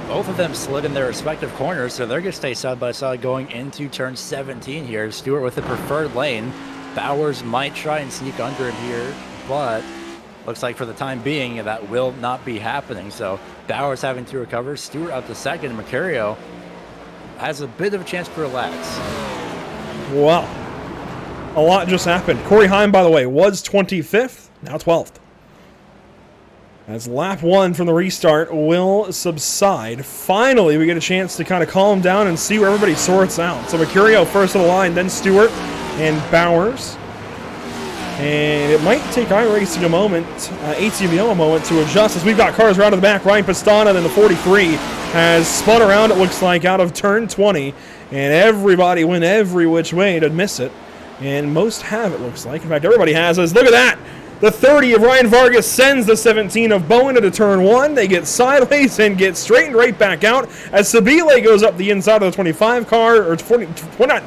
Speaker 2: Both of them slid in their respective corners, so they're going to stay side by side going into turn 17 here. Stewart with the preferred lane. Bowers might try and sneak under him here, but looks like for the time being that will not be happening. So Bowers having to recover. Stewart up to second. Mercurio has a bit of a chance to relax.
Speaker 1: Wow. A lot just happened. Corey Heim, by the way, was 25th, now 12th. As lap 1 from the restart will subside. Finally, we get a chance to kind of calm down and see where everybody sorts out. So Mercurio first of the line, then Stewart and Bowers. And it might take iRacing a moment, ATVO a moment to adjust as we've got cars right to the back. Ryan Pastana, then the 43, has spun around, it looks like, out of turn 20. And everybody went every which way to miss it. And most have, it looks like. In fact, everybody has. Look at that! The 30 of Ryan Vargas sends the 17 of Bowen into turn 1. They get sideways and get straightened right back out as Sabile goes up the inside of the 25 car, or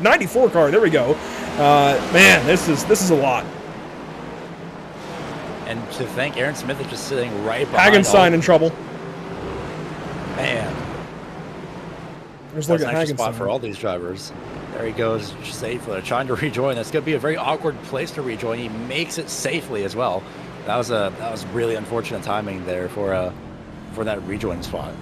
Speaker 1: 94 car. There we go. Man, this is a lot.
Speaker 2: And to think Aaron Smith is just sitting right behind.
Speaker 1: Hagenstein in trouble.
Speaker 2: Man.
Speaker 1: There's
Speaker 2: That's an extra spot for all these drivers. There he goes safely, trying to rejoin. That's going to be a very awkward place to rejoin. He makes it safely as well. That was really unfortunate timing there for that rejoin spot.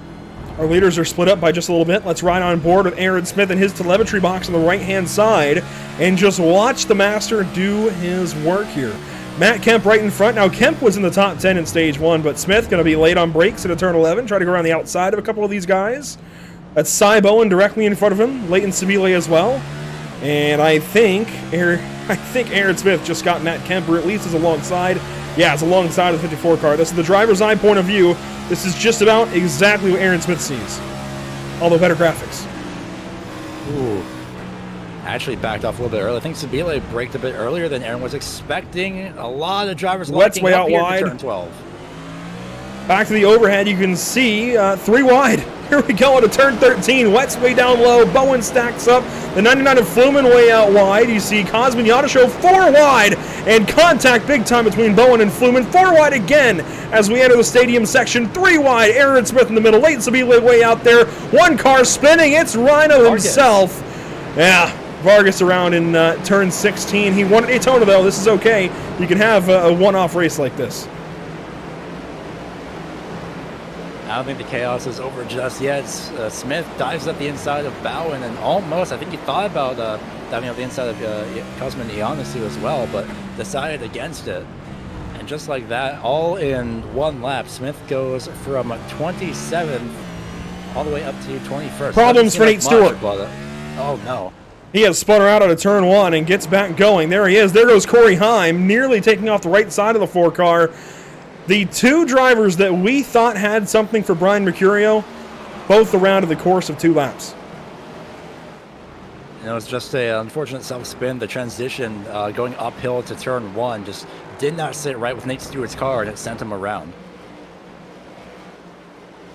Speaker 1: Our leaders are split up by just a little bit. Let's ride on board with Aaron Smith and his telemetry box on the right-hand side and just watch the master do his work here. Matt Kemp right in front. Now, Kemp was in the top 10 in stage 1, but Smith going to be late on brakes at turn 11, try to go around the outside of a couple of these guys. That's Cy Bowen directly in front of him, Leighton Sabile as well. And I think Aaron Smith just got Matt Kemp, or at least is alongside. Yeah, it's alongside of the 54 car. This is the driver's eye point of view. This is just about exactly what Aaron Smith sees. Although better graphics.
Speaker 2: Ooh. Actually backed off a little bit early. I think Sabile braked a bit earlier than Aaron was expecting. A lot of drivers
Speaker 1: Wet's way
Speaker 2: up
Speaker 1: out
Speaker 2: here to
Speaker 1: wide.
Speaker 2: turn 12.
Speaker 1: Back to the overhead, you can see 3 wide. Here we go into turn 13. Wet's way down low. Bowen stacks up. The 99 of Flumen way out wide. You see Cosman Yadasho 4 wide. And contact big time between Bowen and Flumen. 4 wide again as we enter the stadium section. 3 wide. Aaron Smith in the middle. Leighton Sabile way out there. 1 car spinning. It's Rhino himself. Yeah, Vargas around in turn 16. He won at Daytona, though. This is okay. You can have a one-off race like this.
Speaker 2: I don't think the chaos is over just yet. Smith dives up the inside of Bowen and almost, I think he thought about diving up the inside of Cosman Ionisu as well, but decided against it. And just like that, all in 1 lap, Smith goes from 27th all the way up to 21st.
Speaker 1: Problems for Nate Stewart.
Speaker 2: Oh, no.
Speaker 1: He has spun her out of turn 1 and gets back going. There he is. There goes Corey Heim, nearly taking off the right side of the 4 car. The 2 drivers that we thought had something for Brian Mercurio, both around in the course of 2 laps.
Speaker 2: It was just an unfortunate self-spin. The transition going uphill to turn 1 just did not sit right with Nate Stewart's car, and it sent him around.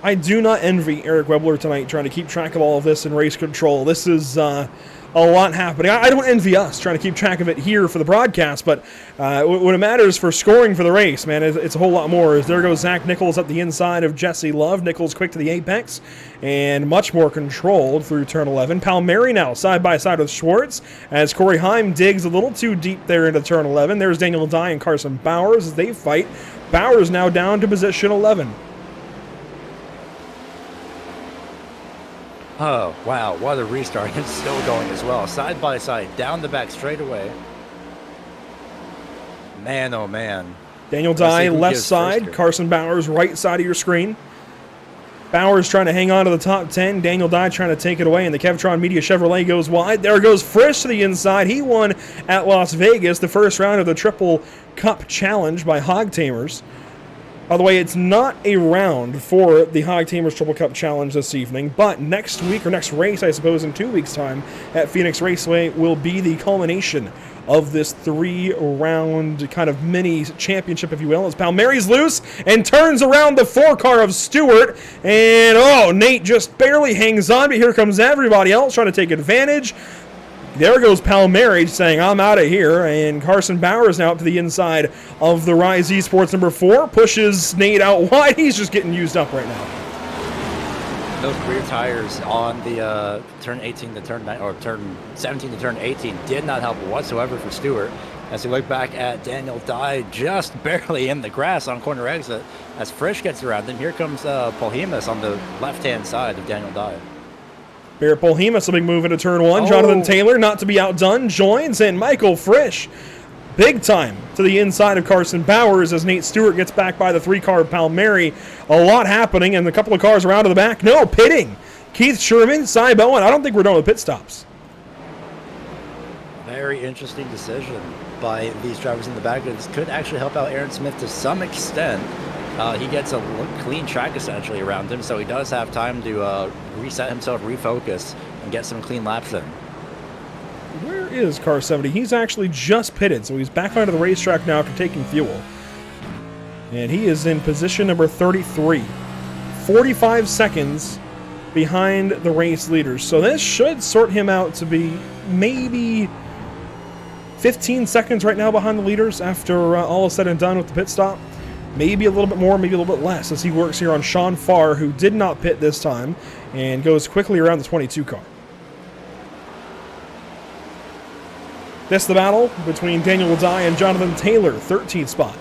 Speaker 1: I do not envy Eric Webler tonight trying to keep track of all of this in race control. This is a lot happening. I don't envy us trying to keep track of it here for the broadcast, but when it matters for scoring for the race, man, it's a whole lot more. As there goes Zach Nichols up the inside of Jesse Love. Nichols quick to the apex and much more controlled through turn 11. Palmieri now side by side with Schwartz as Corey Heim digs a little too deep there into turn 11. There's Daniel Dye and Carson Bowers as they fight. Bowers now down to position 11.
Speaker 2: Oh, wow, what a restart. It's still going as well. Side by side, down the back straightaway. Man, oh man.
Speaker 1: Daniel Dye left side, Carson Bowers right side of your screen. Bowers trying to hang on to the top 10. Daniel Dye trying to take it away, and the Kevtron Media Chevrolet goes wide. There goes Frisch to the inside. He won at Las Vegas the first round of the Triple Cup Challenge by Hog Tamers. By the way, it's not a round for the Hog Tamers Triple Cup Challenge this evening, but next week, or next race, I suppose, in 2 weeks' time at Phoenix Raceway will be the culmination of this 3-round kind of mini championship, if you will, as Palmieri's loose and turns around the 4 car of Stewart. And, Nate just barely hangs on, but here comes everybody else trying to take advantage. There goes Palmieri saying, I'm out of here, and Carson Bowers now up to the inside of the Rise Esports number 4, pushes Nate out wide. He's just getting used up right now.
Speaker 2: Those rear tires on the turn 18 to turn 9, or turn 17 to turn 18 did not help whatsoever for Stewart. As we look back at Daniel Dye just barely in the grass on corner exit as Frisch gets around him. Here comes Polhemus on the left-hand side of Daniel Dye.
Speaker 1: Barrett Polhemus, a big move into turn 1. Jonathan Taylor, not to be outdone, joins, and Michael Frisch, big time to the inside of Carson Bowers as Nate Stewart gets back by the 3-car Palmieri. A lot happening, and a couple of cars around to the back. No, pitting. Keith Sherman, Cy Bowen. I don't think we're done with pit stops.
Speaker 2: Very interesting decision by these drivers in the back. This could actually help out Aaron Smith to some extent. He gets a clean track essentially around him, so he does have time to reset himself, refocus, and get some clean laps in.
Speaker 1: Where is car 70? He's actually just pitted, so he's back onto the racetrack now after taking fuel. And he is in position number 33. 45 seconds behind the race leaders. So this should sort him out to be maybe 15 seconds right now behind the leaders after all is said and done with the pit stop. Maybe a little bit more, maybe a little bit less, as he works here on Sean Farr, who did not pit this time, and goes quickly around the 22 car. This the battle between Daniel Dye and Jonathan Taylor, 13th spot.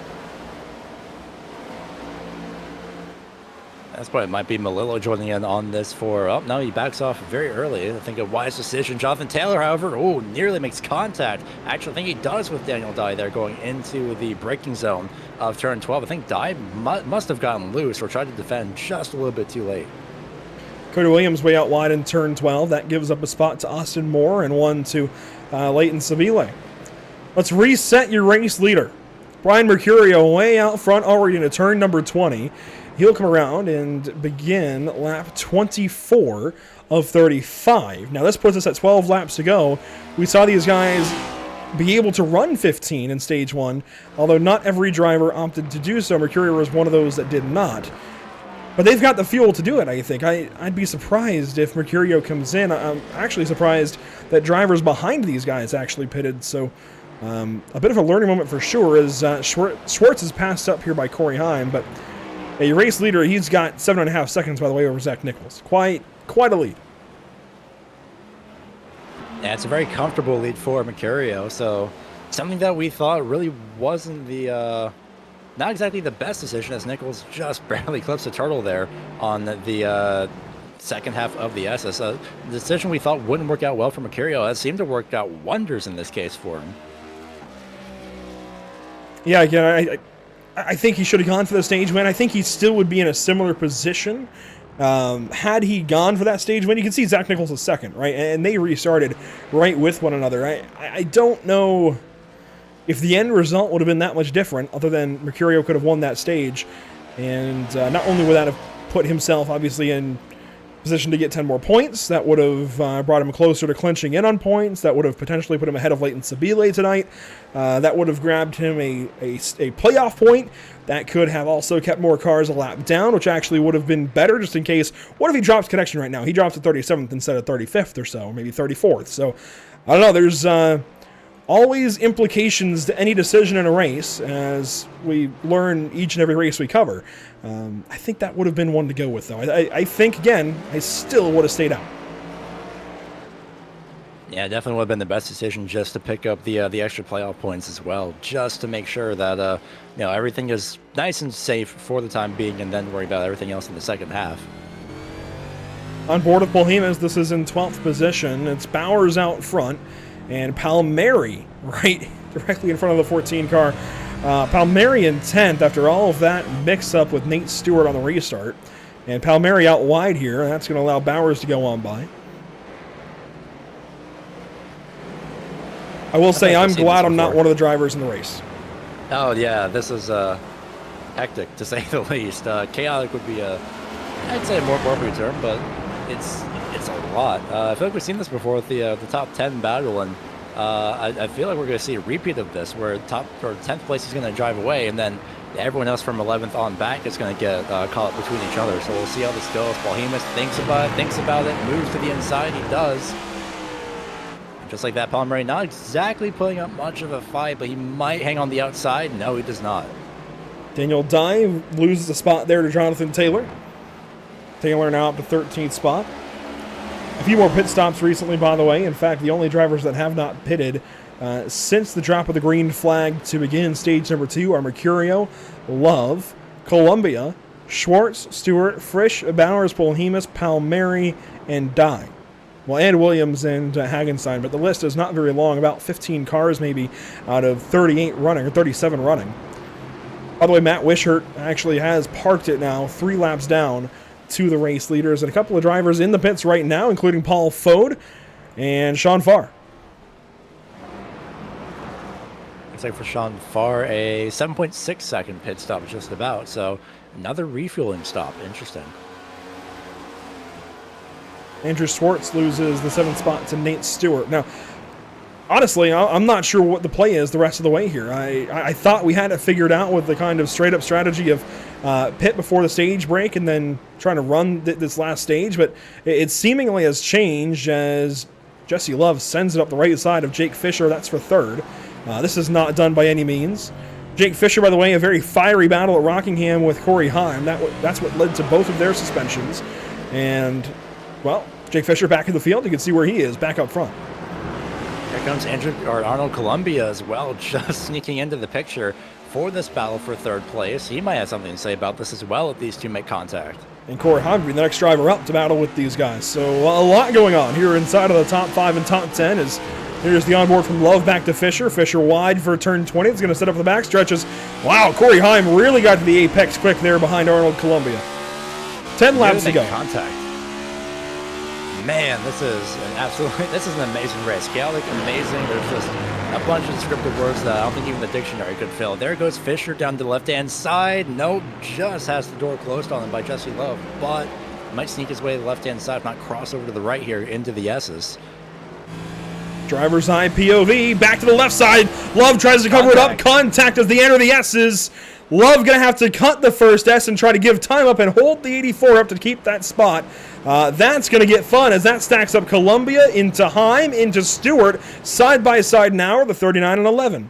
Speaker 2: That's why it might be Melillo joining in on this for, oh, no, he backs off very early. I think a wise decision. Jonathan Taylor, however, nearly makes contact. Actually, I think he does with Daniel Dye there going into the braking zone of turn 12. I think Dye must have gotten loose or tried to defend just a little bit too late.
Speaker 1: Cody Williams way out wide in turn 12. That gives up a spot to Austin Moore and one to Leighton Sabile. Let's reset your race leader. Brian Mercurio way out front already into turn number 20. He'll come around and begin lap 24 of 35. Now this puts us at 12 laps to go. We saw these guys be able to run 15 in stage 1, although not every driver opted to do so. Mercurio was one of those that did not. But they've got the fuel to do it, I think. I'd be surprised if Mercurio comes in. I'm actually surprised that drivers behind these guys actually pitted, so a bit of a learning moment for sure as Schwartz is passed up here by Corey Heim, but a race leader, he's got 7.5 seconds, by the way, over Zach Nichols. Quite a lead.
Speaker 2: Yeah, it's a very comfortable lead for Mercurio, so something that we thought really wasn't the, not exactly the best decision, as Nichols just barely clips the turtle there on the second half of the SS. The decision we thought wouldn't work out well for Mercurio has seemed to work out wonders in this case for him.
Speaker 1: Yeah, again, I think he should have gone for the stage win. I think he still would be in a similar position had he gone for that stage win. You can see Zach Nichols is second, right? And they restarted right with one another. I don't know if the end result would have been that much different, other than Mercurio could have won that stage. And not only would that have put himself, obviously, in position to get 10 more points, that would have brought him closer to clinching in on points, that would have potentially put him ahead of Leighton Sabile tonight, that would have grabbed him a playoff point, that could have also kept more cars a lap down, which actually would have been better just in case. What if he drops connection right now? He drops to 37th instead of 35th or so, maybe 34th. So, I don't know, there's always implications to any decision in a race, as we learn each and every race we cover. I think that would have been one to go with, though. I think, again, I still would have stayed out.
Speaker 2: Yeah, definitely would have been the best decision just to pick up the extra playoff points as well, just to make sure that everything is nice and safe for the time being, and then worry about everything else in the second half.
Speaker 1: On board with Polhemus, this is in 12th position. It's Bowers out front, and Palmieri right directly in front of the 14 car. Palmieri in 10th after all of that mix-up with Nate Stewart on the restart. And Palmieri out wide here, and that's going to allow Bowers to go on by. I will say I'm glad I'm not one of the drivers in the race.
Speaker 2: Oh, yeah, this is hectic, to say the least. Chaotic would be I'd say a more appropriate term, but it's a lot. I feel like we've seen this before with the top 10 battle, and I feel like we're going to see a repeat of this, where top or 10th place is going to drive away, and then everyone else from 11th on back is going to get caught up between each other. So we'll see how this goes. Polhemus thinks about it, moves to the inside. He does. Just like that, Palmieri not exactly putting up much of a fight, but he might hang on the outside. No, he does not.
Speaker 1: Daniel Dye loses a spot there to Jonathan Taylor. Taylor now up to 13th spot. A few more pit stops recently, by the way. In fact, the only drivers that have not pitted since the drop of the green flag to begin stage number 2 are Mercurio, Love, Columbia, Schwartz, Stewart, Frisch, Bowers, Polhemus, Palmieri, and Dye. Well, and Williams and Hagenstein, but the list is not very long, about 15 cars maybe out of 38 running, or 37 running. By the way, Matt Wishart actually has parked it now, 3 laps down to the race leaders, and a couple of drivers in the pits right now, including Paul Fode and Sean Farr.
Speaker 2: Looks like for Sean Farr, a 7.6 second pit stop just about, so another refueling stop. Interesting.
Speaker 1: Andrew Schwartz loses the 7th spot to Nate Stewart. Now, honestly, I'm not sure what the play is the rest of the way here. I thought we had it figured out with the kind of straight-up strategy of pit before the stage break and then trying to run this last stage, but it seemingly has changed as Jesse Love sends it up the right side of Jake Fisher. That's for 3rd. This is not done by any means. Jake Fisher, by the way, a very fiery battle at Rockingham with Corey Heim. That's what led to both of their suspensions. And, well, Jake Fisher back in the field. You can see where he is, back up front.
Speaker 2: Here comes Arnold Columbia as well, just sneaking into the picture for this battle for 3rd place. He might have something to say about this as well if these two make contact.
Speaker 1: And Corey Heim, the next driver up to battle with these guys. So a lot going on here inside of the top 5 and top 10 as here's the onboard from Love back to Fisher. Fisher wide for turn 20. It's going to set up the back stretches. Wow, Corey Heim really got to the apex quick there behind Arnold Columbia. 10 laps to go.
Speaker 2: Contact. Man, this is an amazing race. Chaotic, amazing. There's just a bunch of descriptive words that I don't think even the dictionary could fill. There goes Fisher down to the left-hand side. Nope, just has the door closed on him by Jesse Love, but might sneak his way to the left-hand side, if not cross over to the right here into the S's.
Speaker 1: Driver's eye POV, back to the left side. Love tries to cover it up. Contact as they enter the S's. Love going to have to cut the first S and try to give time up and hold the 84 up to keep that spot. That's going to get fun as that stacks up Columbia into Heim, into Stewart. Side by side now are the 39 and 11.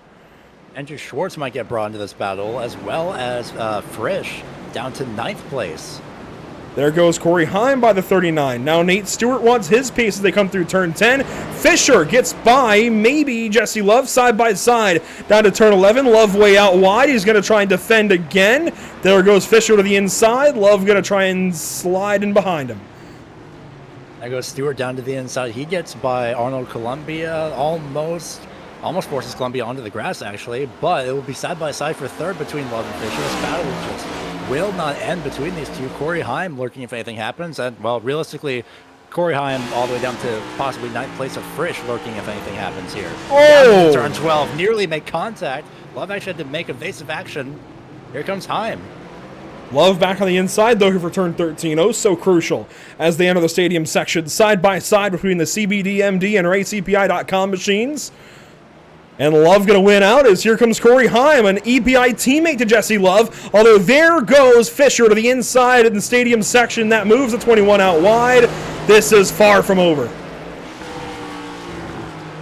Speaker 2: Andrew Schwartz might get brought into this battle, as well as Frisch down to 9th place.
Speaker 1: There goes Corey Heim by the 39. Now Nate Stewart wants his pace as they come through turn 10. Fisher gets by, maybe Jesse Love side by side. Down to turn 11. Love way out wide. He's going to try and defend again. There goes Fisher to the inside. Love going to try and slide in behind him.
Speaker 2: There goes Stewart down to the inside. He gets by Arnold Columbia, almost forces Columbia onto the grass, actually. But it will be side by side for third between Love and Fisher. This battle just will not end between these two. Corey Heim lurking if anything happens. And, well, realistically, Corey Heim all the way down to possibly 9th place of Frisch lurking if anything happens here.
Speaker 1: Oh!
Speaker 2: Turn 12, nearly make contact. Love actually had to make evasive action. Here comes Heim.
Speaker 1: Love back on the inside, though, for turn 13. Oh, so crucial as they enter the stadium section. Side by side between the CBDMD and RaceEPI.com machines. And Love going to win out as here comes Corey Heim, an EPI teammate to Jesse Love. Although there goes Fisher to the inside in the stadium section. That moves the 21 out wide. This is far from over.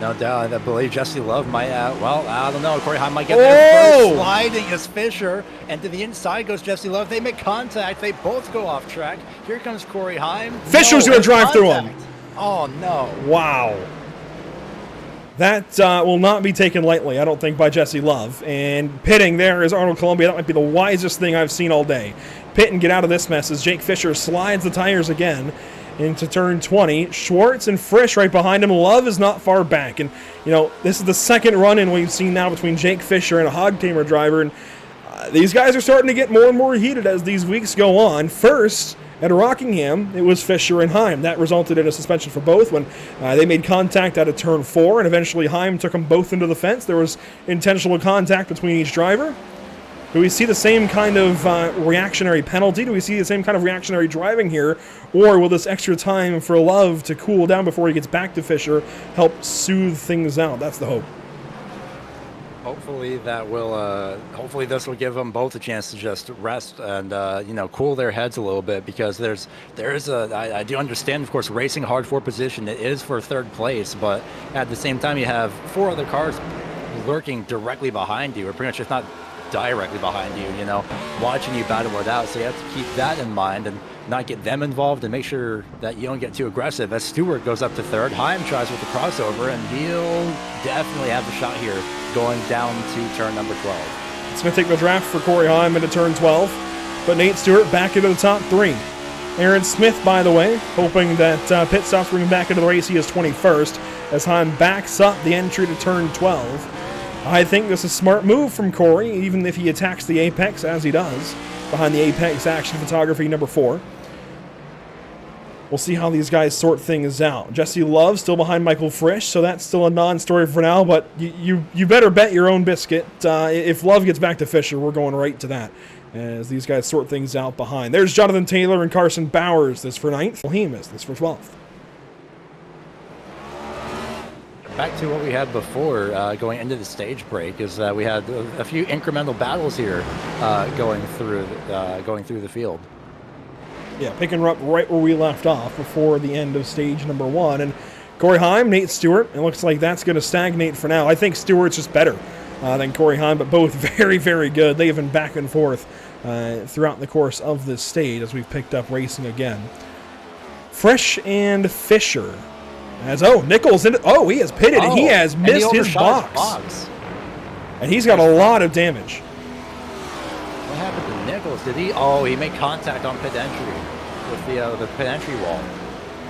Speaker 2: No doubt. I believe Jesse Love might, well, I don't know. Corey Heim might get there first. Sliding is Fisher. And to the inside goes Jesse Love. They make contact. They both go off track. Here comes Corey Heim.
Speaker 1: Fisher's going to drive through him.
Speaker 2: Oh, no.
Speaker 1: Wow. That will not be taken lightly, I don't think, by Jesse Love. And pitting there is Arnold Columbia. That might be the wisest thing I've seen all day. Pit and get out of this mess as Jake Fisher slides the tires again into turn 20. Schwartz and Frisch right behind him. Love is not far back. And, you know, this is the second run-in we've seen now between Jake Fisher and a hog tamer driver. And these guys are starting to get more and more heated as these weeks go on. First, at Rockingham, it was Fisher and Heim. That resulted in a suspension for both when they made contact out of turn 4, and eventually Heim took them both into the fence. There was intentional contact between each driver. Do we see the same kind of reactionary penalty? Do we see the same kind of reactionary driving here? Or will this extra time for Love to cool down before he gets back to Fisher help soothe things out? That's the hope.
Speaker 2: Hopefully that will. Hopefully this will give them both a chance to just rest and cool their heads a little bit, because I do understand, of course, racing hard for position. It is for third place, but at the same time you have 4 other cars lurking directly behind you, or pretty much if not directly behind you, watching you battle it out. So you have to keep that in mind and not get them involved and make sure that you don't get too aggressive. As Stewart goes up to third, Heim tries with the crossover, and he'll definitely have a shot here going down to turn number 12.
Speaker 1: It's going to take the draft for Corey Heim into turn 12, but Nate Stewart back into the top 3. Aaron Smith, by the way, hoping that pit stops bring him back into the race. He is 21st as Heim backs up the entry to turn 12. I think this is a smart move from Corey, even if he attacks the apex as he does behind the apex action photography number 4. We'll see how these guys sort things out. Jesse Love still behind Michael Frisch, so that's still a non-story for now, but you better bet your own biscuit. If Love gets back to Fisher, we're going right to that as these guys sort things out behind. There's Jonathan Taylor and Carson Bowers. This for 9th. Hemus, this for 12th.
Speaker 2: Back to what we had before going into the stage break is that we had a few incremental battles here going through the field.
Speaker 1: Yeah, picking up right where we left off before the end of stage number 1. And Corey Heim, Nate Stewart, it looks like that's going to stagnate for now. I think Stewart's just better than Corey Heim, but both very, very good. They've been back and forth throughout the course of this stage as we've picked up racing again. Frisch and Fisher. Nichols, he has pitted and he has missed his box. And he's got a lot of damage.
Speaker 2: What happened to Nichols? He made contact on pit entry with the pit entry wall.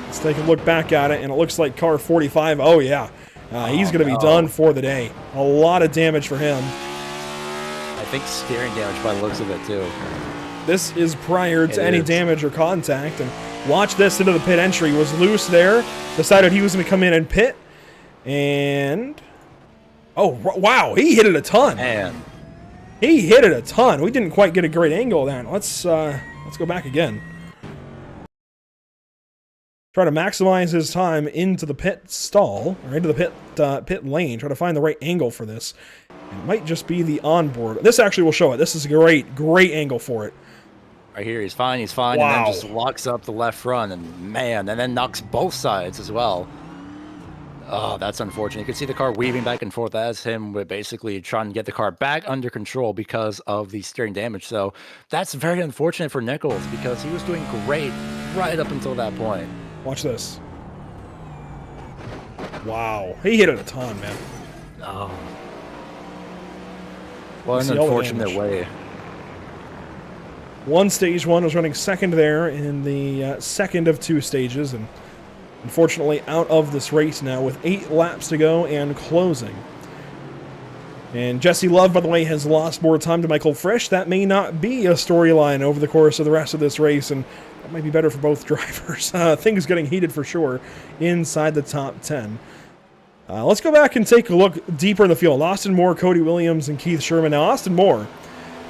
Speaker 1: Let's take a look back at it, and it looks like car 45. Oh, yeah. He's going to be done for the day. A lot of damage for him.
Speaker 2: I think steering damage by the looks of it, too.
Speaker 1: This is prior to any damage or contact, and Watch this into the pit entry. Was loose there. Decided he was going to come in and pit. And... oh, wow. He hit it a ton.
Speaker 2: And
Speaker 1: He hit it a ton. We didn't quite get a great angle of that. Let's go back again. Try to maximize his time into the pit stall, or into the pit lane. Try to find the right angle for this. It might just be the onboard. This actually will show it. This is a great angle for it.
Speaker 2: right here, he's fine,
Speaker 1: Wow.
Speaker 2: and then just locks up the left front, and man, and then knocks both sides as well. Oh, that's unfortunate. You can see the car weaving back and forth as him with basically trying to get the car back under control because of the steering damage. So that's very unfortunate for Nichols because he was doing great right up until that point.
Speaker 1: Watch this. Wow. He hit it a ton, man.
Speaker 2: Oh. What
Speaker 1: See
Speaker 2: an
Speaker 1: all the
Speaker 2: unfortunate
Speaker 1: damage.
Speaker 2: way.
Speaker 1: Stage one was running second there in the second of two stages, and unfortunately out of this race now with 8 laps to go and closing. And Jesse Love, by the way, has lost more time to Michael Frisch. That may not be a storyline over the course of the rest of this race, and that might be better for both drivers. Things getting heated for sure inside the top 10. Let's go back and take a look deeper in the field. Austin Moore, Cody Williams, and Keith Sherman. Now, Austin Moore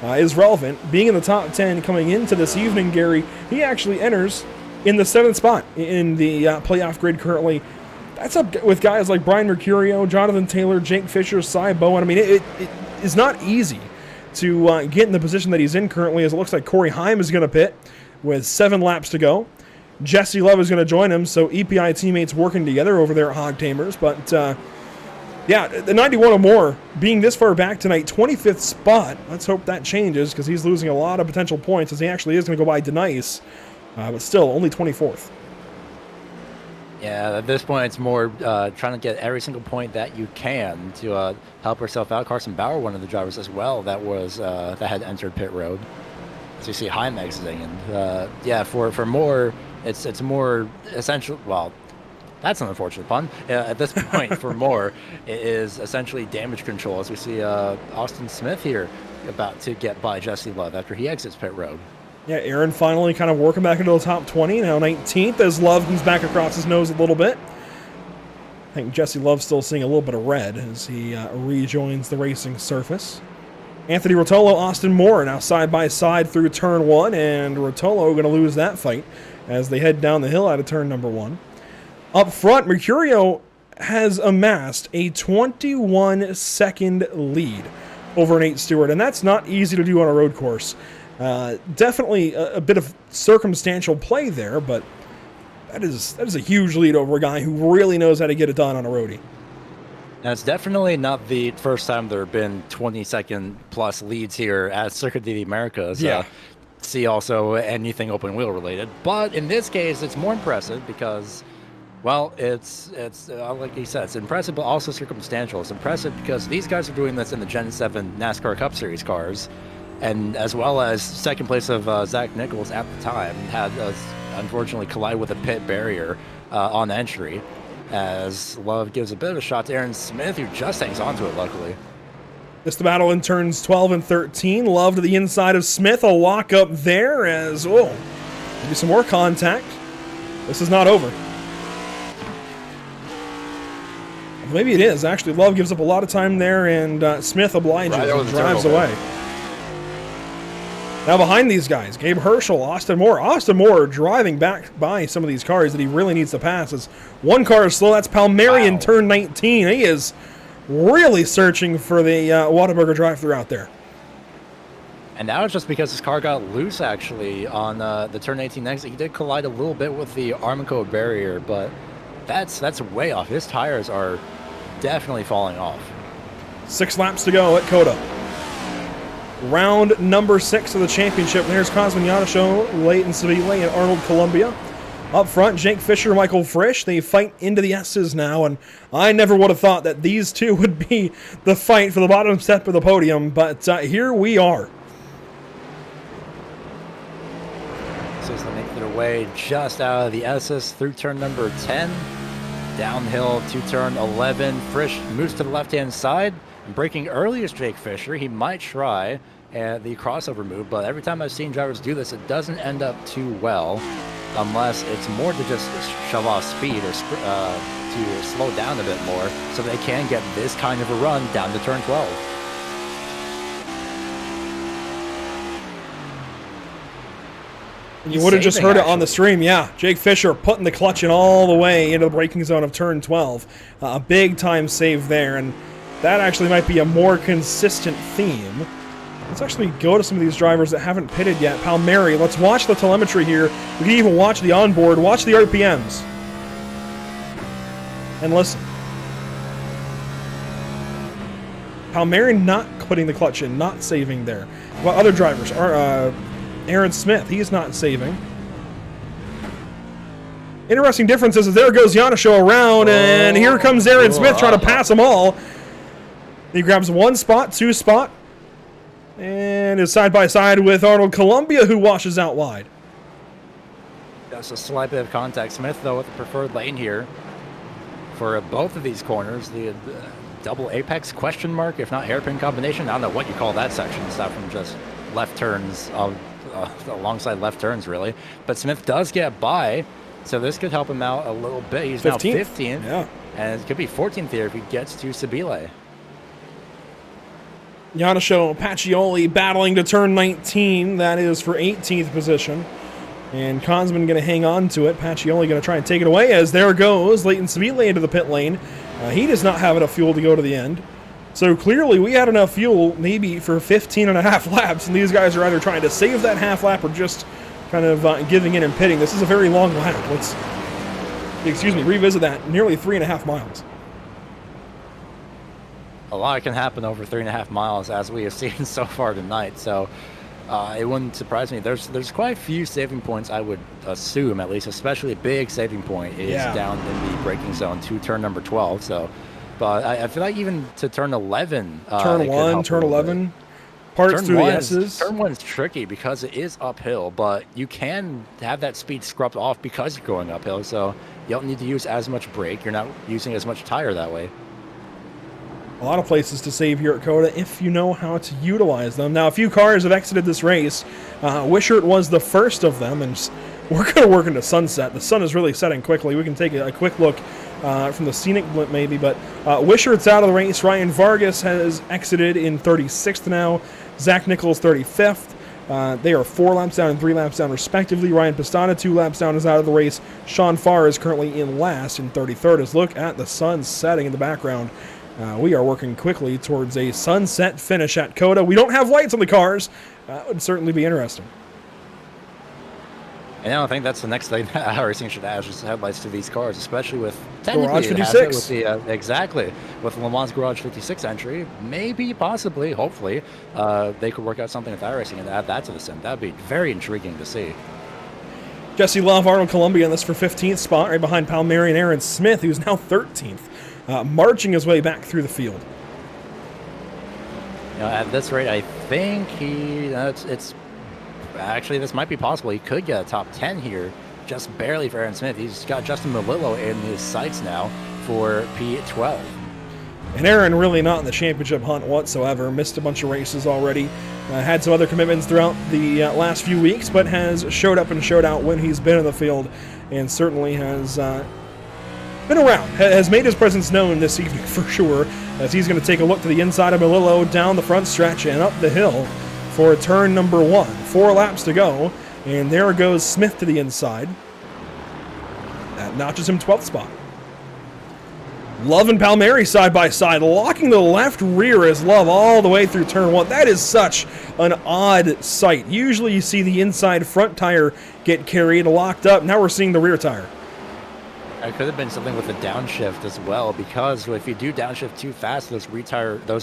Speaker 1: is relevant. Being in the top 10 coming into this evening, Gary, he actually enters in the 7th spot in the playoff grid currently. That's up with guys like Brian Mercurio, Jonathan Taylor, Jake Fisher, Cy Bowen. I mean, it is not easy to get in the position that he's in currently, as it looks like Corey Heim is going to pit with 7 laps to go. Jesse Love is going to join him, so EPI teammates working together over there at Hog Tamers. But, yeah, the 91 or more being this far back tonight, 25th spot. Let's hope that changes because he's losing a lot of potential points as he actually is going to go by Denice. But still, only 24th.
Speaker 2: Yeah, at this point, it's more trying to get every single point that you can to help yourself out. Carson Bauer, one of the drivers as well, that had entered pit road. So you see Heim exiting, and yeah, for more, it's more essential. Well, that's an unfortunate pun. At this point, for more, it is essentially damage control, as we see Austin Smith here about to get by Jesse Love after he exits pit road.
Speaker 1: Yeah, Aaron finally kind of working back into the top 20, now 19th, as Love comes back across his nose a little bit. I think Jesse Love's still seeing a little bit of red as he rejoins the racing surface. Anthony Rotolo, Austin Moore now side by side through turn 1, and Rotolo going to lose that fight as they head down the hill out of turn number 1. Up front, Mercurio has amassed a 21-second lead over Nate Stewart, and that's not easy to do on a road course. Definitely a bit of circumstantial play there, but that is a huge lead over a guy who really knows how to get it done on a roadie.
Speaker 2: Now, it's definitely not the first time there have been 20-second plus leads here at Circuit of the Americas.
Speaker 1: Yeah.
Speaker 2: See also anything open wheel related, but in this case, it's more impressive because, well, it's like he said, it's impressive, but also circumstantial. It's impressive because these guys are doing this in the Gen 7 NASCAR Cup Series cars, and as well as second place of Zach Nichols at the time had unfortunately collide with a pit barrier on entry, as Love gives a bit of a shot to Aaron Smith, who just hangs on to it, luckily.
Speaker 1: This the battle in turns 12 and 13. Love to the inside of Smith. A lock up there as, oh, maybe some more contact. This is not over. Maybe it is. Actually, Love gives up a lot of time there, and Smith obliges and drives away. Now behind these guys, Gabe Herschel, Austin Moore. Austin Moore driving back by some of these cars that he really needs to pass. As one car is slow, that's Palmieri in turn 19. He is really searching for the Whataburger drive-thru out there.
Speaker 2: And that was just because his car got loose, actually, on the turn 18 exit. He did collide a little bit with the Armco barrier, but that's way off. His tires are definitely falling off. 6
Speaker 1: laps to go at COTA. Round number 6 of the championship. And there's Cosmin Yanosho, Leighton Seville, and Arnold Columbia. Up front, Jake Fisher, Michael Frisch. They fight into the S's now, and I never would have thought that these two would be the fight for the bottom step of the podium, but here we are.
Speaker 2: So as they make their way just out of the S's through turn number 10, downhill to turn 11. Frisch moves to the left-hand side, and braking early is Jake Fisher. He might try the crossover move, but every time I've seen drivers do this, it doesn't end up too well, unless it's more to just shove off speed or to slow down a bit more, so they can get this kind of a run down to turn 12.
Speaker 1: You would have just heard it on the stream, yeah. Jake Fisher putting the clutch in all the way into the braking zone of turn 12. A big-time save there, and that actually might be a more consistent theme. Let's actually go to some of these drivers that haven't pitted yet. Palmieri, let's watch the telemetry here. We can even watch the onboard, watch the RPMs. And listen. Palmieri not putting the clutch in, not saving there. Well, other drivers are... Aaron Smith, he's not saving. Interesting differences as there goes Yanisho around, and here comes Aaron Smith trying to pass them all. He grabs one spot, two spot, and is side by side with Arnold Columbia, who washes out wide.
Speaker 2: That's a slight bit of contact. Smith, though, with the preferred lane here for both of these corners. The double apex question mark, if not hairpin combination. I don't know what you call that section, aside from just left turns alongside left turns, really. But Smith does get by, so this could help him out a little bit. He's 15th. Now 15th,
Speaker 1: yeah,
Speaker 2: and it could be 14th here if he gets to Sabile.
Speaker 1: Yanisho Pacioli battling to turn 19. That is for 18th position. And Consman going to hang on to it. Pacioli going to try and take it away as there goes Leighton Sabile into the pit lane. He does not have enough fuel to go to the end. So clearly we had enough fuel maybe for 15 and a half laps, and these guys are either trying to save that half lap or just kind of giving in and pitting. This is a very long lap. Let's, revisit that. Nearly 3.5 miles.
Speaker 2: A lot can happen over 3.5 miles, as we have seen so far tonight. So it wouldn't surprise me. There's quite a few saving points, I would assume, at least, especially a big saving point is down in the braking zone to turn number 12. So. But I feel like even to turn 11...
Speaker 1: turn 1, turn 11, parts through the S's.
Speaker 2: Turn 1 is tricky because it is uphill, but you can have that speed scrubbed off because you're going uphill, so you don't need to use as much brake. You're not using as much tire that way.
Speaker 1: A lot of places to save here at COTA if you know how to utilize them. Now, a few cars have exited this race. Wishart was the first of them, and we're going to work into sunset. The sun is really setting quickly. We can take a quick look from the scenic blimp maybe, but Wishart's out of the race. Ryan Vargas has exited in 36th now. Zach Nichols 35th. They are 4 laps down and 3 laps down respectively. Ryan Pistana 2 laps down is out of the race. Sean Farr is currently in last in 33rd. As look at the sun setting in the background. We are working quickly towards a sunset finish at COTA. We don't have lights on the cars. That would certainly be interesting.
Speaker 2: And I don't think that's the next thing that racing should add, just headlights to these cars, especially with
Speaker 1: Garage 56.
Speaker 2: With the exactly with Le Mans Garage 56 entry. Maybe, possibly, hopefully, they could work out something with iRacing and add that to the sim. That'd be very intriguing to see.
Speaker 1: Jesse Love, Arnold Columbia in this for 15th spot, right behind Palmieri and Aaron Smith, who's now 13th, marching his way back through the field.
Speaker 2: You know, at this rate, I think it's actually, this might be possible. He could get a top 10 here, just barely for Aaron Smith. He's got Justin Melillo in his sights now for P12.
Speaker 1: And Aaron really not in the championship hunt whatsoever. Missed a bunch of races already. Had some other commitments throughout the last few weeks, but has showed up and showed out when he's been in the field, and certainly has been around. Has made his presence known this evening for sure, as he's going to take a look to the inside of Melillo, down the front stretch and up the hill for turn number 1. 4 laps to go, and there goes Smith to the inside. That notches him 12th spot. Love and Palmieri side by side, locking the left rear as Love all the way through turn 1. That is such an odd sight. Usually you see the inside front tire get carried, locked up. Now we're seeing the rear tire.
Speaker 2: It could have been something with the downshift as well, because if you do downshift too fast, those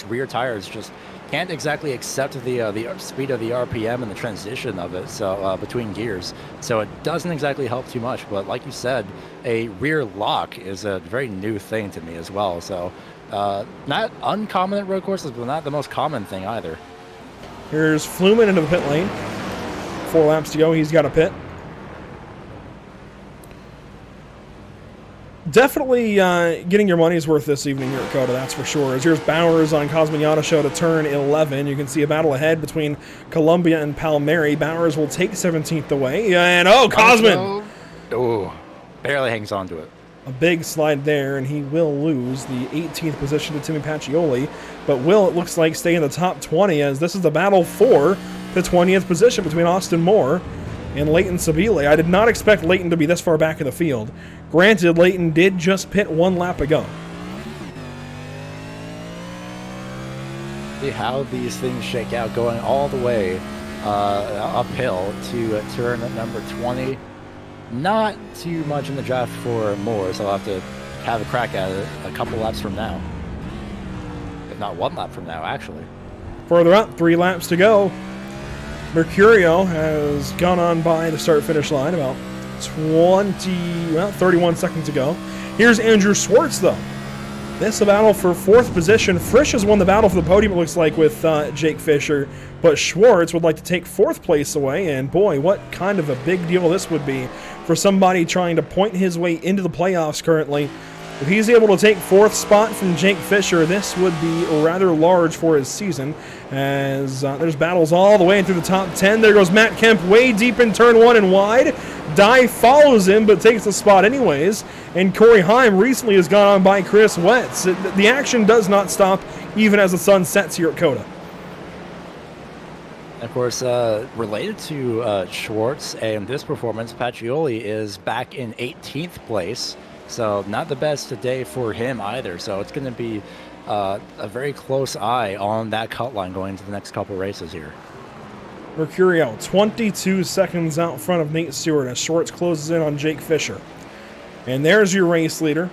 Speaker 2: rear tires just can't exactly accept the speed of the RPM and the transition of it, so between gears. So it doesn't exactly help too much. But like you said, a rear lock is a very new thing to me as well. So not uncommon at road courses, but not the most common thing either.
Speaker 1: Here's Fluman into the pit lane. 4 laps to go. He's got a pit. Definitely getting your money's worth this evening here at Coda, that's for sure. As here's Bowers on Cosmignano Show to turn 11. You can see a battle ahead between Columbia and Palmieri. Bowers will take 17th away. And, Cosmin!
Speaker 2: Oh, barely hangs on to it.
Speaker 1: A big slide there, and he will lose the 18th position to Timmy Pacioli. But will, it looks like, stay in the top 20, as this is the battle for the 20th position between Austin Moore and Leighton Sabile. I did not expect Leighton to be this far back in the field. Granted, Leighton did just pit 1 lap ago.
Speaker 2: See how these things shake out, going all the way uphill to turn number 20. Not too much in the draft for Moore, so I'll have to have a crack at it a couple laps from now. If not 1 lap from now, actually.
Speaker 1: Further up, 3 laps to go. Mercurio has gone on by the start-finish line about 31 seconds ago. Here's Andrew Schwartz, though. This is a battle for 4th position. Frisch has won the battle for the podium, it looks like, with Jake Fisher. But Schwartz would like to take 4th place away. And boy, what kind of a big deal this would be for somebody trying to point his way into the playoffs currently. If he's able to take 4th spot from Jake Fisher, this would be rather large for his season, as there's battles all the way into the top 10. There goes Matt Kemp way deep in turn 1 and wide. Dye follows him, but takes the spot anyways. And Corey Heim recently has gone on by Chris Wetz. The action does not stop even as the sun sets here at Coda.
Speaker 2: Of course, related to Schwartz and this performance, Pacioli is back in 18th place. So not the best day for him either. So it's going to be a very close eye on that cut line going into the next couple races here.
Speaker 1: Mercurio 22 seconds out front of Nate Stewart as Schwartz closes in on Jake Fisher. And there's your race leader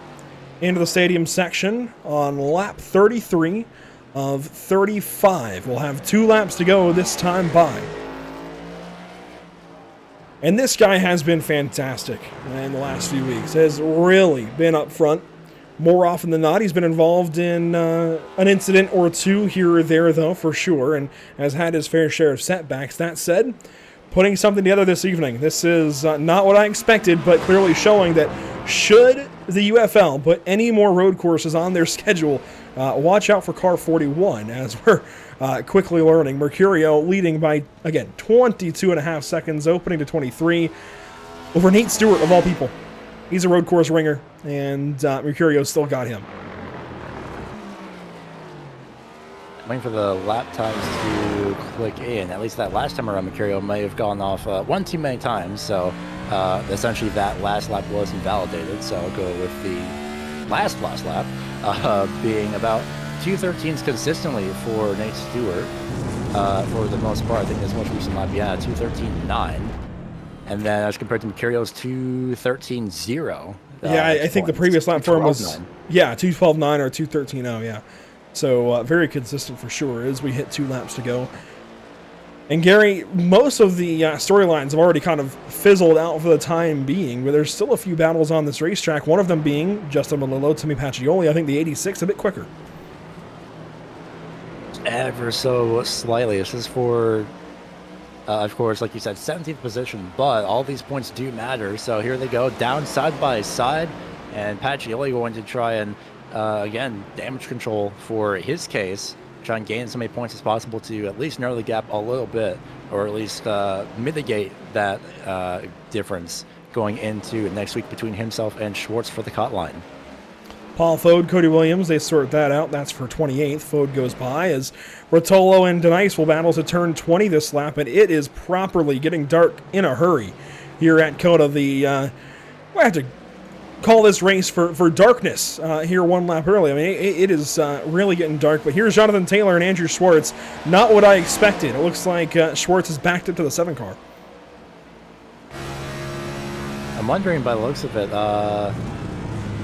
Speaker 1: into the stadium section on lap 33 of 35. We'll have 2 laps to go this time by. And this guy has been fantastic in the last few weeks. Has really been up front. More often than not, he's been involved in an incident or two here or there, though, for sure, and has had his fair share of setbacks. That said, putting something together this evening. This is not what I expected, but clearly showing that should the UFL put any more road courses on their schedule, watch out for car 41, as we're quickly learning. Mercurio leading by, again, 22.5 seconds, opening to 23, over Nate Stewart, of all people. He's a road course ringer, and Mercurio still got him.
Speaker 2: Waiting for the lap times to click in. At least that last time around, Mercurio may have gone off one too many times, so essentially that last lap was invalidated. So I'll go with the last lap being about 2:13s consistently for Nate Stewart for the most part. I think his most recent lap, 2:13.9. And then as compared to Mercurio's 2:13.0.
Speaker 1: I think the previous lap for him was 2:12.9 or 2:13.0, yeah. So very consistent for sure as we hit 2 laps to go. And Gary, most of the storylines have already kind of fizzled out for the time being, but there's still a few battles on this racetrack, one of them being Justin Malillo, Timmy Pacioli. I think the 86 a bit quicker.
Speaker 2: Ever so slightly. This is for, of course, like you said, 17th position, but all these points do matter. So here they go, down side by side, and Pacioli going to try and, again, damage control for his case, try and gain as many points as possible to at least narrow the gap a little bit, or at least mitigate that difference going into next week between himself and Schwartz for the cut line.
Speaker 1: Paul Fode, Cody Williams, they sort that out. That's for 28th. Fode goes by as Rotolo and Denice will battle to turn 20 this lap, and it is properly getting dark in a hurry here at Coda. I have to call this race for darkness here 1 lap early. I mean, it is really getting dark, but here's Jonathan Taylor and Andrew Schwartz. Not what I expected. It looks like Schwartz is backed up to the 7 car.
Speaker 2: I'm wondering by the looks of it,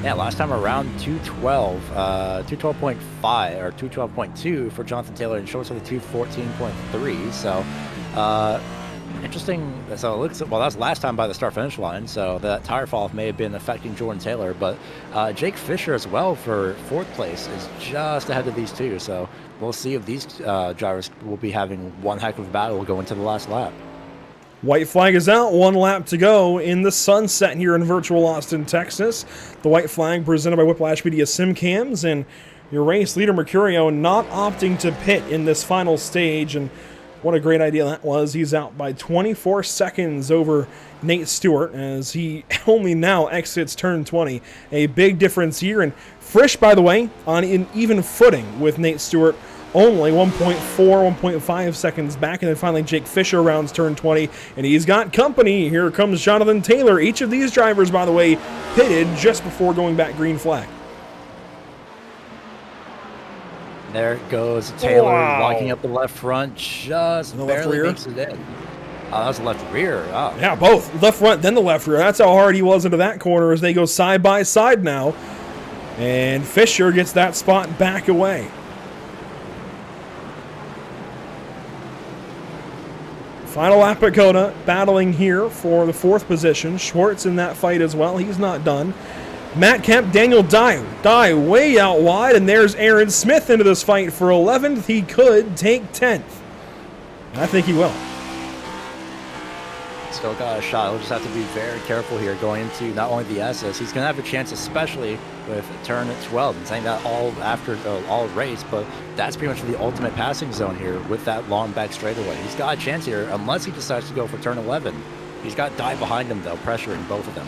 Speaker 2: last time around 212, 212.5 or 212.2 for Jonathan Taylor and Schwartz with a 214.3. So interesting. So it looks, well, that's last time by the start finish line. So that tire fall off may have been affecting Jordan Taylor, but Jake Fisher as well for 4th place is just ahead of these two. So we'll see if these drivers will be having one heck of a battle going to the last lap.
Speaker 1: White flag is out. 1 lap to go in the sunset here in virtual Austin, Texas. The white flag presented by Whiplash Media Sim Cams, and your race leader Mercurio not opting to pit in this final stage. And what a great idea that was. He's out by 24 seconds over Nate Stewart as he only now exits turn 20. A big difference here. And Frisch, by the way, on an even footing with Nate Stewart, only 1.4, 1.5 seconds back. And then finally Jake Fisher rounds turn 20, and he's got company. Here comes Jonathan Taylor. Each of these drivers, by the way, pitted just before going back green flag.
Speaker 2: There goes Taylor
Speaker 1: Wow.
Speaker 2: walking up the left front, just
Speaker 1: The left
Speaker 2: barely
Speaker 1: rear?
Speaker 2: makes it in. Oh, that was the left rear. Oh.
Speaker 1: Yeah, both. Left front, then the left rear. That's how hard he was into that corner as they go side by side now. And Fisher gets that spot back away. Final lap at Kona, battling here for the 4th position. Schwartz in that fight as well. He's not done. Matt Kemp, Daniel Dye way out wide, and there's Aaron Smith into this fight for 11th. He could take 10th. And I think he will.
Speaker 2: Still got a shot. He'll just have to be very careful here going into not only the SS. He's going to have a chance, especially with turn 12. I'm saying that all race, but that's pretty much the ultimate passing zone here with that long back straightaway. He's got a chance here unless he decides to go for turn 11. He's got Dye behind him, though, pressuring both of them.